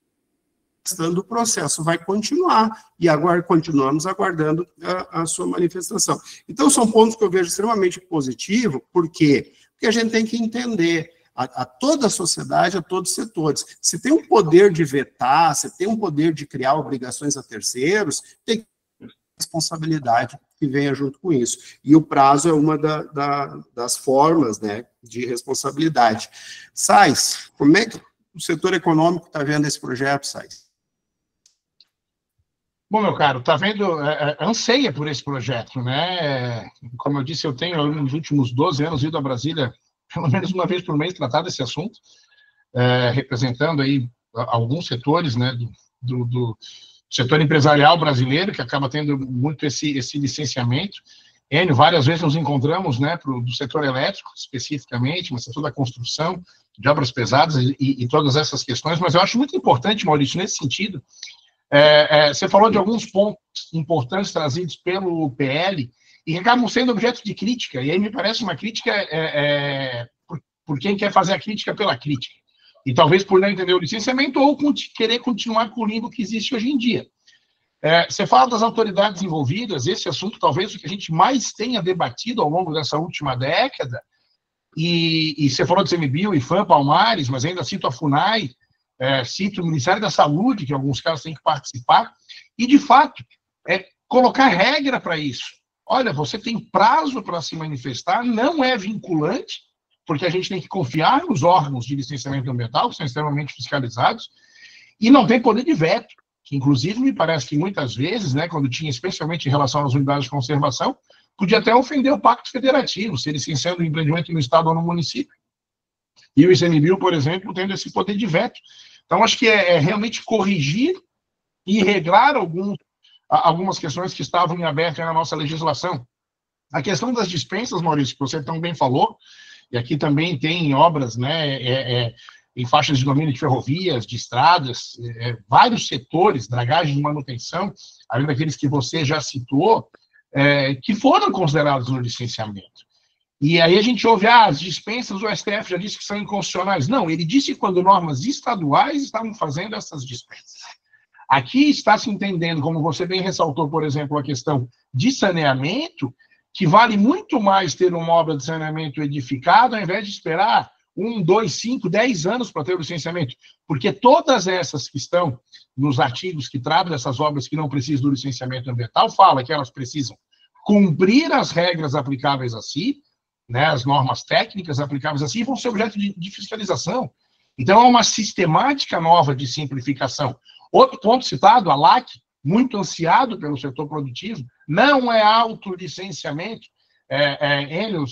o processo vai continuar, e agora continuamos aguardando a sua manifestação. Então, são pontos que eu vejo extremamente positivos, por quê? Porque a gente tem que entender a toda a sociedade, a todos os setores. Se tem um poder de vetar, se tem um poder de criar obrigações a terceiros, tem responsabilidade que venha junto com isso. E o prazo é uma das formas, né, de responsabilidade. Sais, como é que o setor econômico está vendo esse projeto, Sais? Bom, meu caro, está vendo, anseia por esse projeto, né? Como eu disse, eu tenho, nos últimos 12 anos, ido a Brasília, pelo menos uma vez por mês, tratar desse assunto, representando aí alguns setores, né, do setor empresarial brasileiro, que acaba tendo muito esse licenciamento. Enio, várias vezes nos encontramos, né, do setor elétrico, especificamente, mas setor da construção, de obras pesadas e todas essas questões, mas eu acho muito importante, Maurício, nesse sentido, você falou de alguns pontos importantes trazidos pelo PL e que acabam sendo objeto de crítica, e aí me parece uma crítica por quem quer fazer a crítica pela crítica, e talvez por não entender o licenciamento ou querer continuar com o limbo que existe hoje em dia. Você fala das autoridades envolvidas, esse assunto talvez o que a gente mais tenha debatido ao longo dessa última década, e você falou do ICMBio, IFAM, Palmares, mas ainda cito a FUNAI, cito o Ministério da Saúde, que em alguns casos tem que participar, e, de fato, colocar regra para isso. Olha, você tem prazo para se manifestar, não é vinculante, porque a gente tem que confiar nos órgãos de licenciamento ambiental, que são extremamente fiscalizados, e não tem poder de veto, que, inclusive, me parece que muitas vezes, né, quando tinha, especialmente em relação às unidades de conservação, podia até ofender o Pacto Federativo, se licenciando o empreendimento no Estado ou no município. E o ICMBio, por exemplo, tendo esse poder de veto. Então, acho que é realmente corrigir e regrar algumas questões que estavam em aberto na nossa legislação. A questão das dispensas, Maurício, que você tão bem falou, e aqui também tem obras, né, em faixas de domínio de ferrovias, de estradas, vários setores, dragagem e manutenção, além daqueles que você já citou, que foram considerados no licenciamento. E aí a gente ouve, as dispensas, o STF já disse que são inconstitucionais. Não, ele disse que quando normas estaduais estavam fazendo essas dispensas. Aqui está se entendendo, como você bem ressaltou, por exemplo, a questão de saneamento, que vale muito mais ter uma obra de saneamento edificada, ao invés de esperar 1, 2, 5, 10 anos para ter o licenciamento. Porque todas essas que estão nos artigos que tratam dessas obras que não precisam do licenciamento ambiental, fala que elas precisam cumprir as regras aplicáveis a si, né, as normas técnicas aplicáveis assim, vão ser objeto de fiscalização. Então, é uma sistemática nova de simplificação. Outro ponto citado, a LAC, muito ansiado pelo setor produtivo, não é autolicenciamento. Enio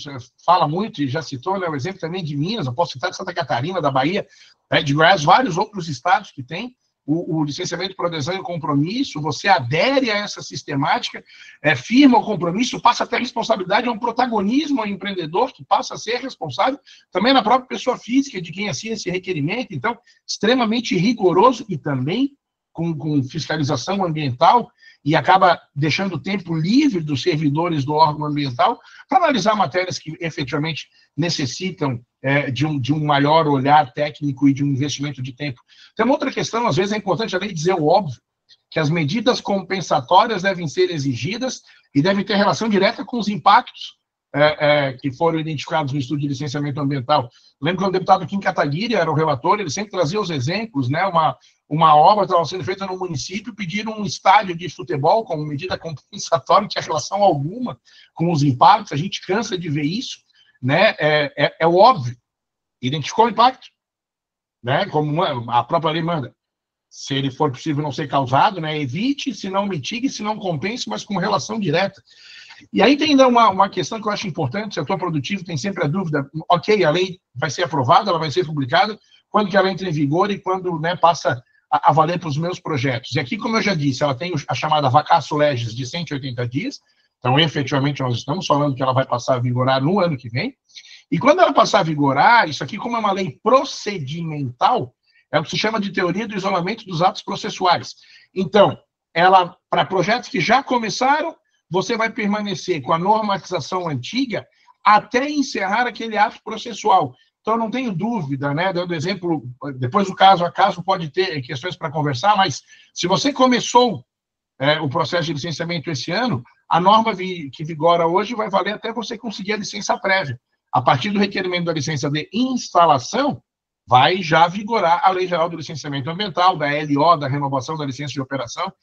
fala muito, e já citou, né, o exemplo também de Minas, eu posso citar de Santa Catarina, da Bahia, de Goiás, vários outros estados que têm o licenciamento por adesão e compromisso, você adere a essa sistemática, firma o compromisso, passa a ter responsabilidade, é um protagonismo ao empreendedor que passa a ser responsável, também na própria pessoa física de quem assina esse requerimento, então, extremamente rigoroso e também com fiscalização ambiental, e acaba deixando o tempo livre dos servidores do órgão ambiental para analisar matérias que efetivamente necessitam de um maior olhar técnico e de um investimento de tempo. Tem uma outra questão, às vezes é importante além de dizer o óbvio, que as medidas compensatórias devem ser exigidas e devem ter relação direta com os impactos que foram identificados no estudo de licenciamento ambiental. Lembro que o deputado Kim Kataguiri era o relator, ele sempre trazia os exemplos, né? Uma obra estava sendo feita no município, pediram um estádio de futebol como medida compensatória, não tinha relação alguma com os impactos, a gente cansa de ver isso, né? É o óbvio, identificou o impacto, né? Como a própria lei manda. Se ele for possível não ser causado, né? Evite, se não mitigue, se não compense, mas com relação direta. E aí tem ainda uma questão que eu acho importante, o setor produtivo tem sempre a dúvida, ok, a lei vai ser aprovada, ela vai ser publicada, quando que ela entra em vigor e quando, né, passa a valer para os meus projetos. E aqui, como eu já disse, ela tem a chamada vacatio legis de 180 dias, então efetivamente nós estamos falando que ela vai passar a vigorar no ano que vem, e quando ela passar a vigorar, isso aqui como é uma lei procedimental, é o que se chama de teoria do isolamento dos atos processuais. Então, ela, para projetos que já começaram, você vai permanecer com a normatização antiga até encerrar aquele ato processual. Então, não tenho dúvida, né? Dando exemplo, depois do caso a caso pode ter questões para conversar, mas se você começou o processo de licenciamento esse ano, a norma que vigora hoje vai valer até você conseguir a licença prévia. A partir do requerimento da licença de instalação, vai já vigorar a Lei Geral do Licenciamento Ambiental, da LO, da renovação da licença de operação.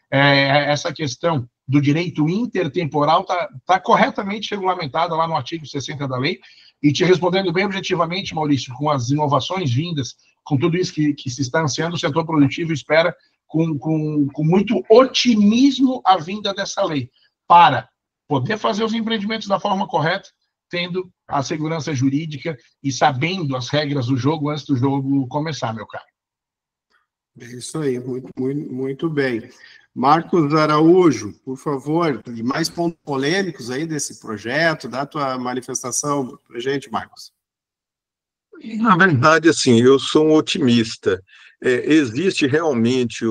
Essa questão do direito intertemporal está corretamente regulamentada lá no artigo 60 da lei, e te respondendo bem objetivamente, Maurício, com as inovações vindas, com tudo isso que se está ansiando, o setor produtivo espera com muito otimismo a vinda dessa lei, para poder fazer os empreendimentos da forma correta, tendo a segurança jurídica e sabendo as regras do jogo antes do jogo começar, meu caro. É isso aí, muito bem. Marcos Araújo, por favor, mais pontos polêmicos aí desse projeto, dá a tua manifestação para a gente, Marcos. Na verdade, assim, eu sou um otimista. Existe realmente,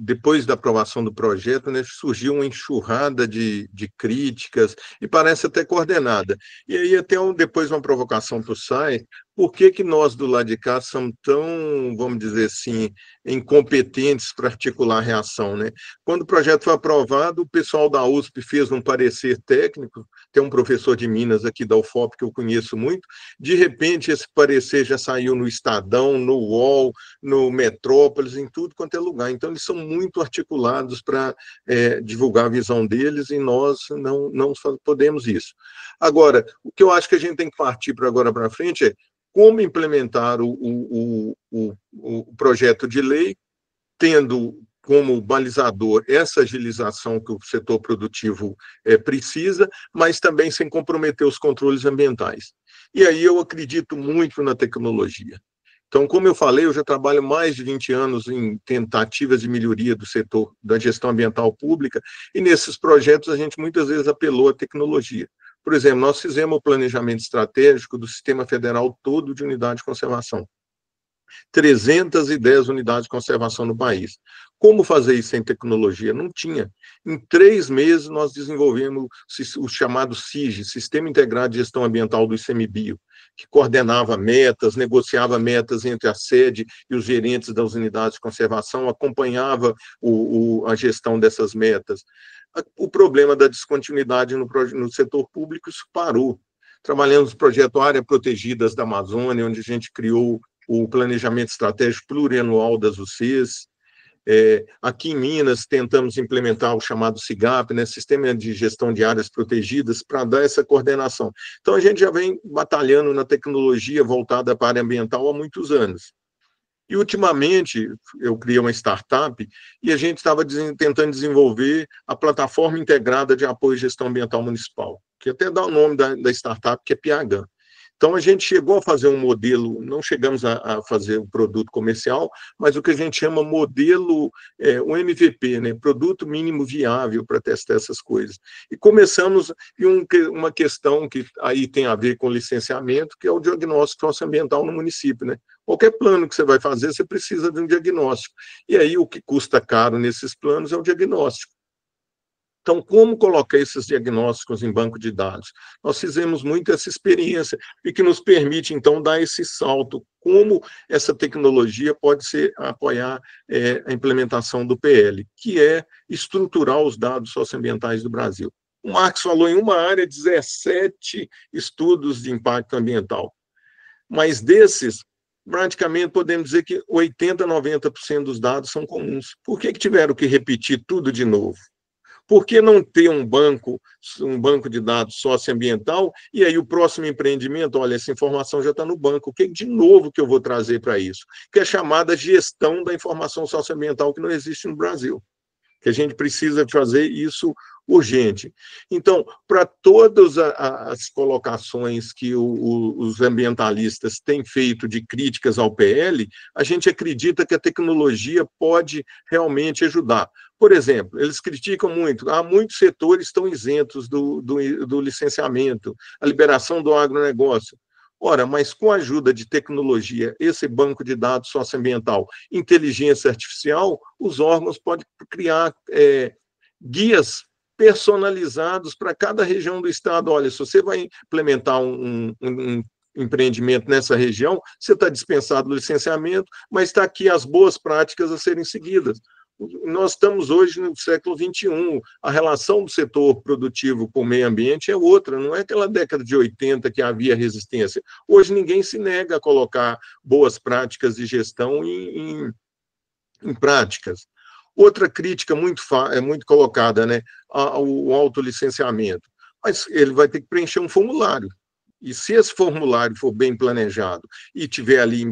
depois da aprovação do projeto, né, surgiu uma enxurrada de críticas, e parece até coordenada. E aí até depois uma provocação para o SAI, por que nós do lado de cá somos tão, vamos dizer assim, incompetentes para articular a reação, né? Quando o projeto foi aprovado, o pessoal da USP fez um parecer técnico, tem um professor de Minas aqui da UFOP que eu conheço muito, de repente esse parecer já saiu no Estadão, no UOL, no Metrópolis, em tudo quanto é lugar. Então eles são muito articulados para divulgar a visão deles, e nós não podemos isso. Agora, o que eu acho que a gente tem que partir para agora para frente é como implementar o projeto de lei, tendo como balizador essa agilização que o setor produtivo precisa, mas também sem comprometer os controles ambientais. E aí eu acredito muito na tecnologia. Então, como eu falei, eu já trabalho mais de 20 anos em tentativas de melhoria do setor da gestão ambiental pública, e nesses projetos a gente muitas vezes apelou à tecnologia. Por exemplo, nós fizemos o planejamento estratégico do Sistema Federal todo de unidade de conservação. 310 unidades de conservação no país. Como fazer isso sem tecnologia? Não tinha. Em 3 meses, nós desenvolvemos o chamado SIG, Sistema Integrado de Gestão Ambiental do ICMBio, que coordenava metas, negociava metas entre a sede e os gerentes das unidades de conservação, acompanhava a gestão dessas metas. O problema da descontinuidade no setor público, isso parou. Trabalhamos no projeto Áreas Protegidas da Amazônia, onde a gente criou o planejamento estratégico plurianual das UCs. Aqui em Minas, tentamos implementar o chamado SIGAP, né, Sistema de Gestão de Áreas Protegidas, para dar essa coordenação. Então, a gente já vem batalhando na tecnologia voltada para a área ambiental há muitos anos. E, ultimamente, eu criei uma startup e a gente estava tentando desenvolver a plataforma integrada de apoio à gestão ambiental municipal, que até dá o nome da startup, que é PH. Então, a gente chegou a fazer um modelo, não chegamos a fazer o produto comercial, mas o que a gente chama modelo, um MVP, né? Produto mínimo viável para testar essas coisas. E começamos em uma questão que aí tem a ver com licenciamento, que é o diagnóstico socioambiental no município, né? Qualquer plano que você vai fazer, você precisa de um diagnóstico. E aí o que custa caro nesses planos é o diagnóstico. Então, como colocar esses diagnósticos em banco de dados? Nós fizemos muito essa experiência e que nos permite, então, dar esse salto, como essa tecnologia pode apoiar a implementação do PL, que é estruturar os dados socioambientais do Brasil. O Marx falou em uma área, 17 estudos de impacto ambiental. Mas desses, praticamente podemos dizer que 80%, 90% dos dados são comuns. Por que tiveram que repetir tudo de novo? Por que não ter um banco de dados socioambiental, e aí o próximo empreendimento, olha, essa informação já está no banco, o que de novo que eu vou trazer para isso? Que é a chamada gestão da informação socioambiental, que não existe no Brasil, que a gente precisa fazer isso urgente. Então, para todas as colocações que os ambientalistas têm feito de críticas ao PL, a gente acredita que a tecnologia pode realmente ajudar. Por exemplo, eles criticam muito, muitos setores estão isentos do licenciamento, a liberação do agronegócio. Ora, mas com a ajuda de tecnologia, esse banco de dados socioambiental, inteligência artificial, os órgãos podem criar guias personalizados para cada região do estado. Olha, se você vai implementar um empreendimento nessa região, você está dispensado do licenciamento, mas está aqui as boas práticas a serem seguidas. Nós estamos hoje no século XXI, a relação do setor produtivo com o meio ambiente é outra, não é aquela década de 80 que havia resistência. Hoje ninguém se nega a colocar boas práticas de gestão em práticas. Outra crítica muito colocada, né, o autolicenciamento. Mas ele vai ter que preencher um formulário. E se esse formulário for bem planejado e tiver ali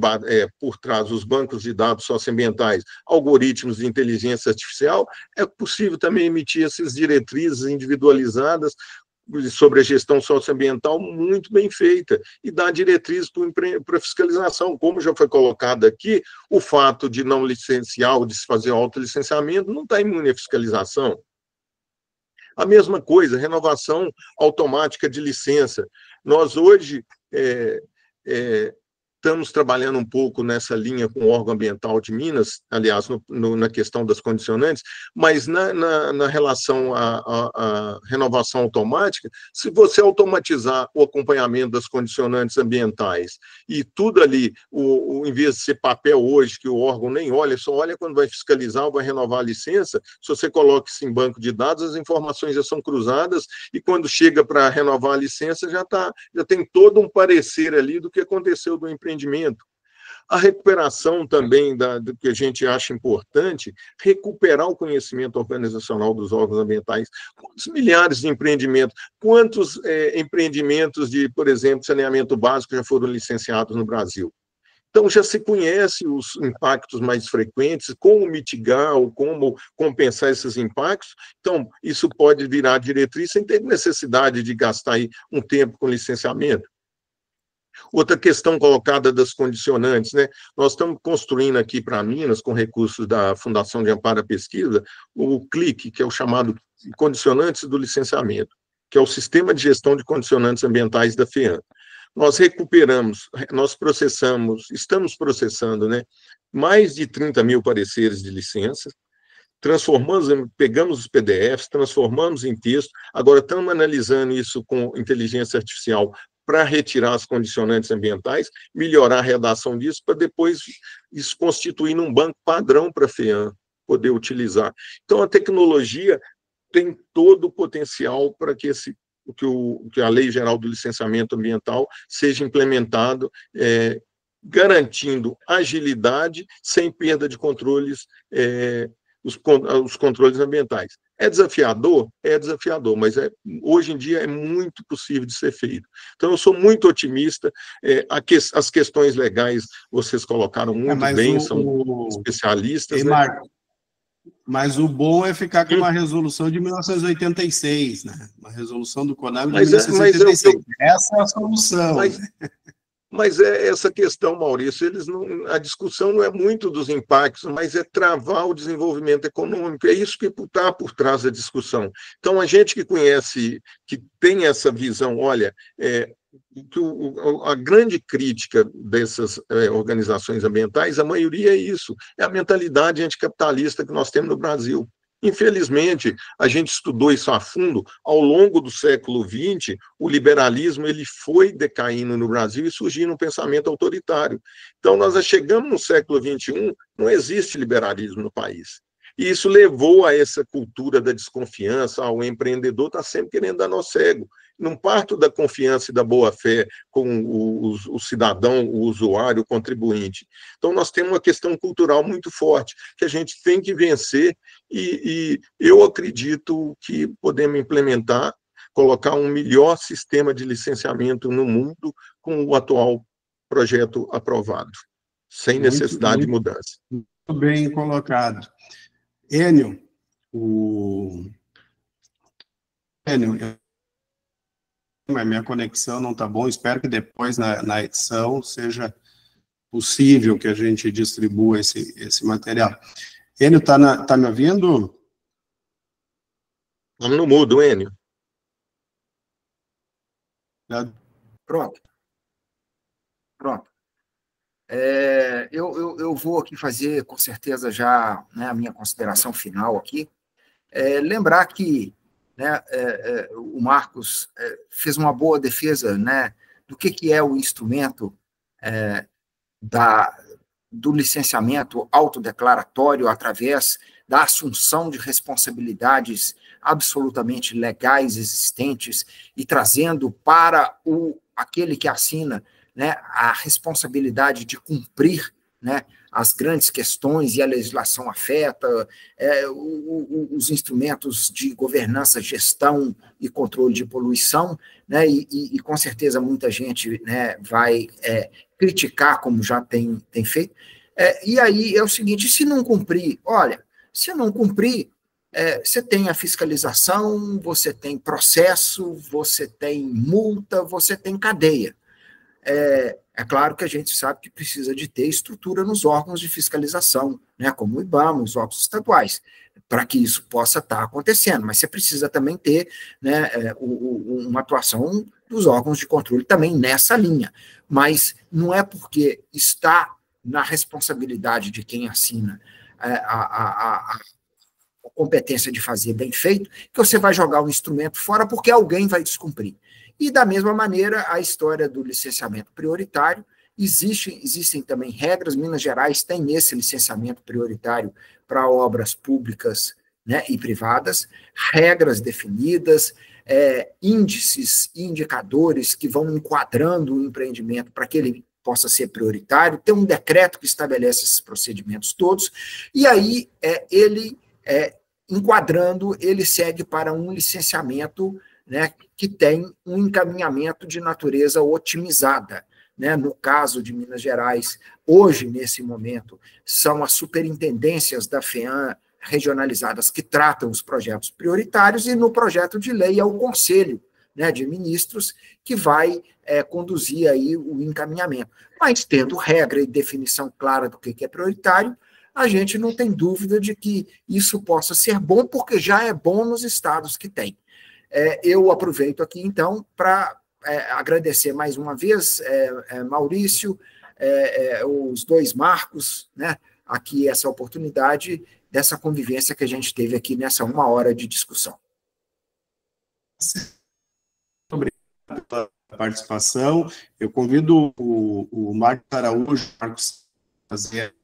por trás os bancos de dados socioambientais, algoritmos de inteligência artificial, é possível também emitir essas diretrizes individualizadas sobre a gestão socioambiental muito bem feita e dar diretrizes para a fiscalização. Como já foi colocado aqui, o fato de não licenciar ou de se fazer autolicenciamento não está imune à fiscalização. A mesma coisa, renovação automática de licença. Nós hoje estamos trabalhando um pouco nessa linha com o órgão ambiental de Minas, aliás, na questão das condicionantes, mas na relação à renovação automática, se você automatizar o acompanhamento das condicionantes ambientais e tudo ali, em vez de ser papel hoje, que o órgão nem olha, só olha quando vai fiscalizar ou vai renovar a licença, se você coloca isso em banco de dados, as informações já são cruzadas e quando chega para renovar a licença, já tem todo um parecer ali do que aconteceu do empreendimento. A recuperação também do que a gente acha importante, recuperar o conhecimento organizacional dos órgãos ambientais. Quantos milhares de empreendimentos, quantos empreendimentos de, por exemplo, saneamento básico já foram licenciados no Brasil? Então, já se conhece os impactos mais frequentes, como mitigar ou como compensar esses impactos. Então, isso pode virar diretriz sem ter necessidade de gastar aí um tempo com licenciamento. Outra questão colocada das condicionantes, né? Nós estamos construindo aqui para Minas, com recursos da Fundação de Amparo à Pesquisa, o CLIC, que é o chamado Condicionantes do Licenciamento, que é o Sistema de Gestão de Condicionantes Ambientais da FEAM. Nós estamos processando, né, mais de 30 mil pareceres de licença, pegamos os PDFs, transformamos em texto, agora estamos analisando isso com inteligência artificial para retirar as condicionantes ambientais, melhorar a redação disso, para depois isso constituir um banco padrão para a FEAM poder utilizar. Então, a tecnologia tem todo o potencial para que a Lei Geral do Licenciamento Ambiental seja implementado, garantindo agilidade, sem perda de controles, os controles ambientais. É desafiador? É desafiador, mas hoje em dia é muito possível de ser feito. Então, eu sou muito otimista. As questões legais vocês colocaram muito bem, são especialistas. Né? Mas o bom é ficar com uma resolução de 1986, né? Uma resolução do CONAMA de 1986. Essa é a solução. Mas é essa questão, Maurício, a discussão não é muito dos impactos, mas é travar o desenvolvimento econômico, é isso que está por trás da discussão. Então, a gente que conhece, que tem essa visão, olha, a grande crítica dessas organizações ambientais, a maioria é isso, é a mentalidade anticapitalista que nós temos no Brasil. Infelizmente, a gente estudou isso a fundo. Ao longo do século XX, o liberalismo ele foi decaindo no Brasil e surgindo um pensamento autoritário. Então, nós já chegamos no século XXI, não existe liberalismo no país. E isso levou a essa cultura da desconfiança, o empreendedor está sempre querendo dar nó cego. Não parto da confiança e da boa-fé com o cidadão, o usuário, o contribuinte. Então, nós temos uma questão cultural muito forte, que a gente tem que vencer, e eu acredito que podemos implementar, colocar um melhor sistema de licenciamento no mundo com o atual projeto aprovado, sem necessidade de mudança. Muito bem colocado. Enio, a minha conexão não está bom, espero que depois na edição seja possível que a gente distribua esse material. Enio, tá me ouvindo? Vamos no mudo, Enio. Pronto. Eu vou aqui fazer, com certeza, já, né, a minha consideração final aqui. Lembrar que, né, o Marcos fez uma boa defesa, né, do que é o instrumento do licenciamento autodeclaratório através da assunção de responsabilidades absolutamente legais existentes e trazendo para aquele que assina, né, a responsabilidade de cumprir, né, as grandes questões e a legislação afeta, os instrumentos de governança, gestão e controle de poluição, né, e com certeza muita gente, né, vai criticar, como já tem feito. E aí é o seguinte, se não cumprir, olha, se não cumprir, você tem a fiscalização, você tem processo, você tem multa, você tem cadeia. É claro que a gente sabe que precisa de ter estrutura nos órgãos de fiscalização, né, como o IBAMA, os órgãos estaduais, para que isso possa estar acontecendo, mas você precisa também ter, né, uma atuação dos órgãos de controle também nessa linha, mas não é porque está na responsabilidade de quem assina a competência de fazer bem feito, que você vai jogar o instrumento fora porque alguém vai descumprir. E, da mesma maneira, a história do licenciamento prioritário, existem também regras, Minas Gerais tem esse licenciamento prioritário para obras públicas, né, e privadas, regras definidas, índices e indicadores que vão enquadrando o empreendimento para que ele possa ser prioritário, tem um decreto que estabelece esses procedimentos todos, e aí ele, enquadrando, ele segue para um licenciamento, né, que tem um encaminhamento de natureza otimizada. Né? No caso de Minas Gerais, hoje, nesse momento, são as superintendências da FEAM regionalizadas que tratam os projetos prioritários, e no projeto de lei é o Conselho, né, de Ministros que vai conduzir aí o encaminhamento. Mas, tendo regra e definição clara do que é prioritário, a gente não tem dúvida de que isso possa ser bom, porque já é bom nos estados que tem. Eu aproveito aqui, então, para agradecer mais uma vez, Maurício, os dois Marcos, né, aqui essa oportunidade dessa convivência que a gente teve aqui nessa 1 hora de discussão. Muito obrigado pela participação. Eu convido o Marcos Araújo a fazer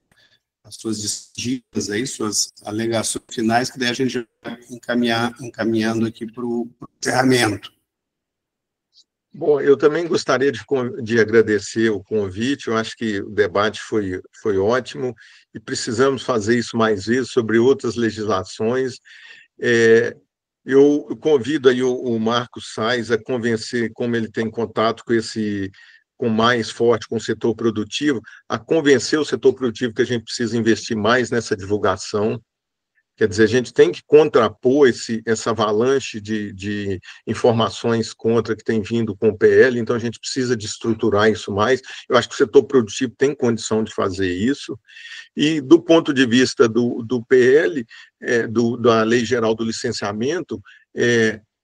as suas despedidas aí, suas alegações finais, que daí a gente vai encaminhando aqui para o encerramento. Bom, eu também gostaria de agradecer o convite. Eu acho que o debate foi ótimo e precisamos fazer isso mais vezes sobre outras legislações. Eu convido aí o Marcos Sais a convencer, como ele tem contato com mais forte com o setor produtivo, a convencer o setor produtivo que a gente precisa investir mais nessa divulgação. Quer dizer, a gente tem que contrapor essa avalanche de informações contra que tem vindo com o PL, então a gente precisa de estruturar isso mais. Eu acho que o setor produtivo tem condição de fazer isso. E, do ponto de vista do PL, da Lei Geral do Licenciamento,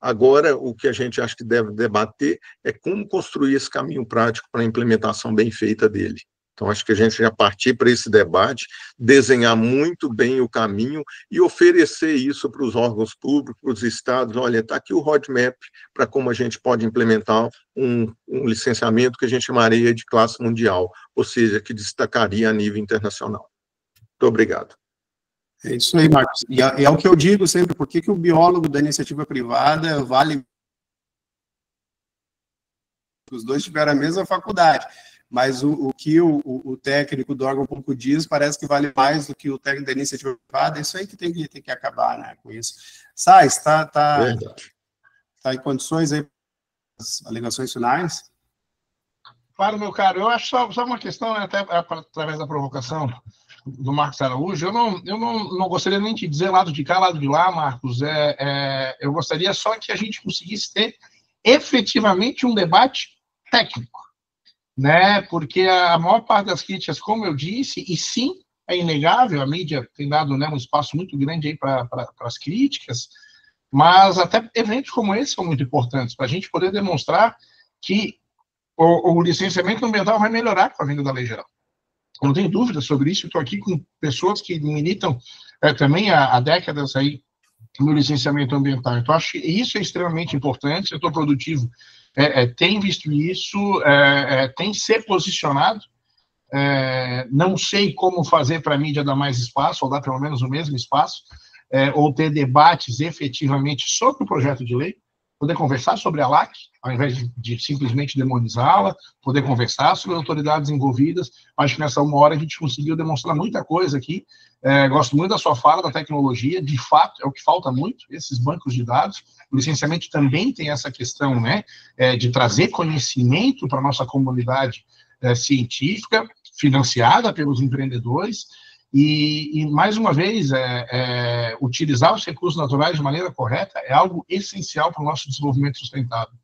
agora o que a gente acha que deve debater é como construir esse caminho prático para a implementação bem feita dele. Então, acho que a gente já partir para esse debate, desenhar muito bem o caminho e oferecer isso para os órgãos públicos, para os estados. Olha, está aqui o roadmap para como a gente pode implementar um licenciamento que a gente chamaria de classe mundial, ou seja, que destacaria a nível internacional. Muito obrigado. É isso aí, Marcos. E é o que eu digo sempre, por que o biólogo da iniciativa privada vale... Os dois tiveram a mesma faculdade, mas o que o técnico do órgão público diz parece que vale mais do que o técnico da iniciativa privada. É isso aí que tem que acabar, né, com isso. Sais, tá em condições aí para as alegações finais? Claro, meu caro, eu acho só uma questão, né, até através da provocação do Marcos Araújo, eu não gostaria nem de dizer lado de cá, lado de lá, Marcos, eu gostaria só que a gente conseguisse ter efetivamente um debate técnico, né, porque a maior parte das críticas, como eu disse, e sim, é inegável, a mídia tem dado, né, um espaço muito grande aí para as críticas, mas até eventos como esse são muito importantes, para a gente poder demonstrar que o licenciamento ambiental vai melhorar com a vinda da Lei Geral. Eu não tenho dúvida sobre isso, estou aqui com pessoas que militam também há décadas aí no licenciamento ambiental. Então, acho que isso é extremamente importante, o setor produtivo tem visto isso, tem se posicionado, não sei como fazer para a mídia dar mais espaço, ou dar pelo menos o mesmo espaço, ou ter debates efetivamente sobre o projeto de lei, poder conversar sobre a LAC, ao invés de simplesmente demonizá-la, poder conversar sobre as autoridades envolvidas. Acho que nessa uma hora a gente conseguiu demonstrar muita coisa aqui. Gosto muito da sua fala da tecnologia, de fato, é o que falta muito, esses bancos de dados. O licenciamento também tem essa questão, né, de trazer conhecimento para a nossa comunidade científica, financiada pelos empreendedores, e mais uma vez, utilizar os recursos naturais de maneira correta é algo essencial para o nosso desenvolvimento sustentável.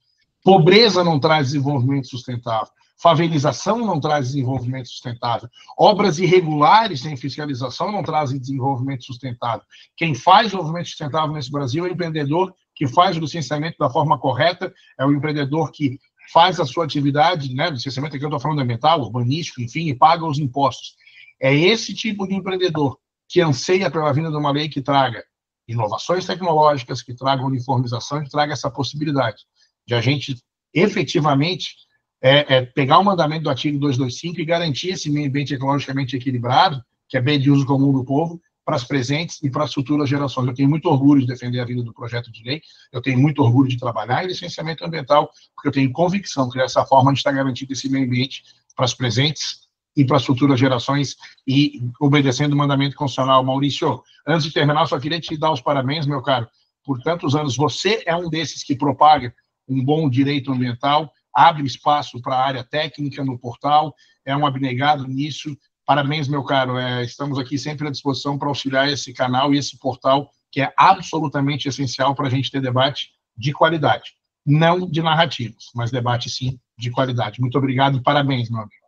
Pobreza não traz desenvolvimento sustentável. Favelização não traz desenvolvimento sustentável. Obras irregulares sem fiscalização não trazem desenvolvimento sustentável. Quem faz desenvolvimento sustentável nesse Brasil é o empreendedor que faz o licenciamento da forma correta, é o empreendedor que faz a sua atividade, né, licenciamento aqui eu estou falando ambiental, urbanístico, enfim, e paga os impostos. É esse tipo de empreendedor que anseia pela vinda de uma lei que traga inovações tecnológicas, que traga uniformização, que traga essa possibilidade de a gente efetivamente pegar o mandamento do artigo 225 e garantir esse meio ambiente ecologicamente equilibrado, que é bem de uso comum do povo, para as presentes e para as futuras gerações. Eu tenho muito orgulho de defender a vinda do projeto de lei, eu tenho muito orgulho de trabalhar em licenciamento ambiental, porque eu tenho convicção que dessa forma a gente está garantindo esse meio ambiente para as presentes e para as futuras gerações, e obedecendo o mandamento constitucional. Maurício, antes de terminar, só queria te dar os parabéns, meu caro, por tantos anos. Você é um desses que propaga um bom direito ambiental, abre espaço para a área técnica no portal, é um abnegado nisso. Parabéns, meu caro, estamos aqui sempre à disposição para auxiliar esse canal e esse portal, que é absolutamente essencial para a gente ter debate de qualidade. Não de narrativas, mas debate, sim, de qualidade. Muito obrigado e parabéns, meu amigo.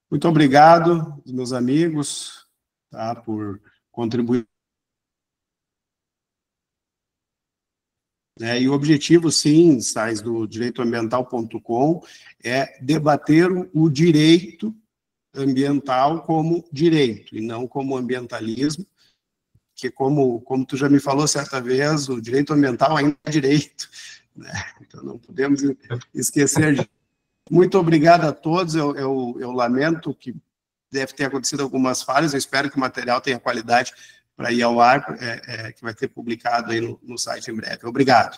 Muito obrigado, meus amigos, tá, por contribuir. E o objetivo, sim, Sais, do direitoambiental.com é debater o direito ambiental como direito, e não como ambientalismo, que como tu já me falou certa vez, o direito ambiental ainda é direito, né? Então não podemos esquecer disso. Muito obrigado a todos, eu lamento que deve ter acontecido algumas falhas, eu espero que o material tenha qualidade para ir ao ar, que vai ter publicado aí no site em breve. Obrigado.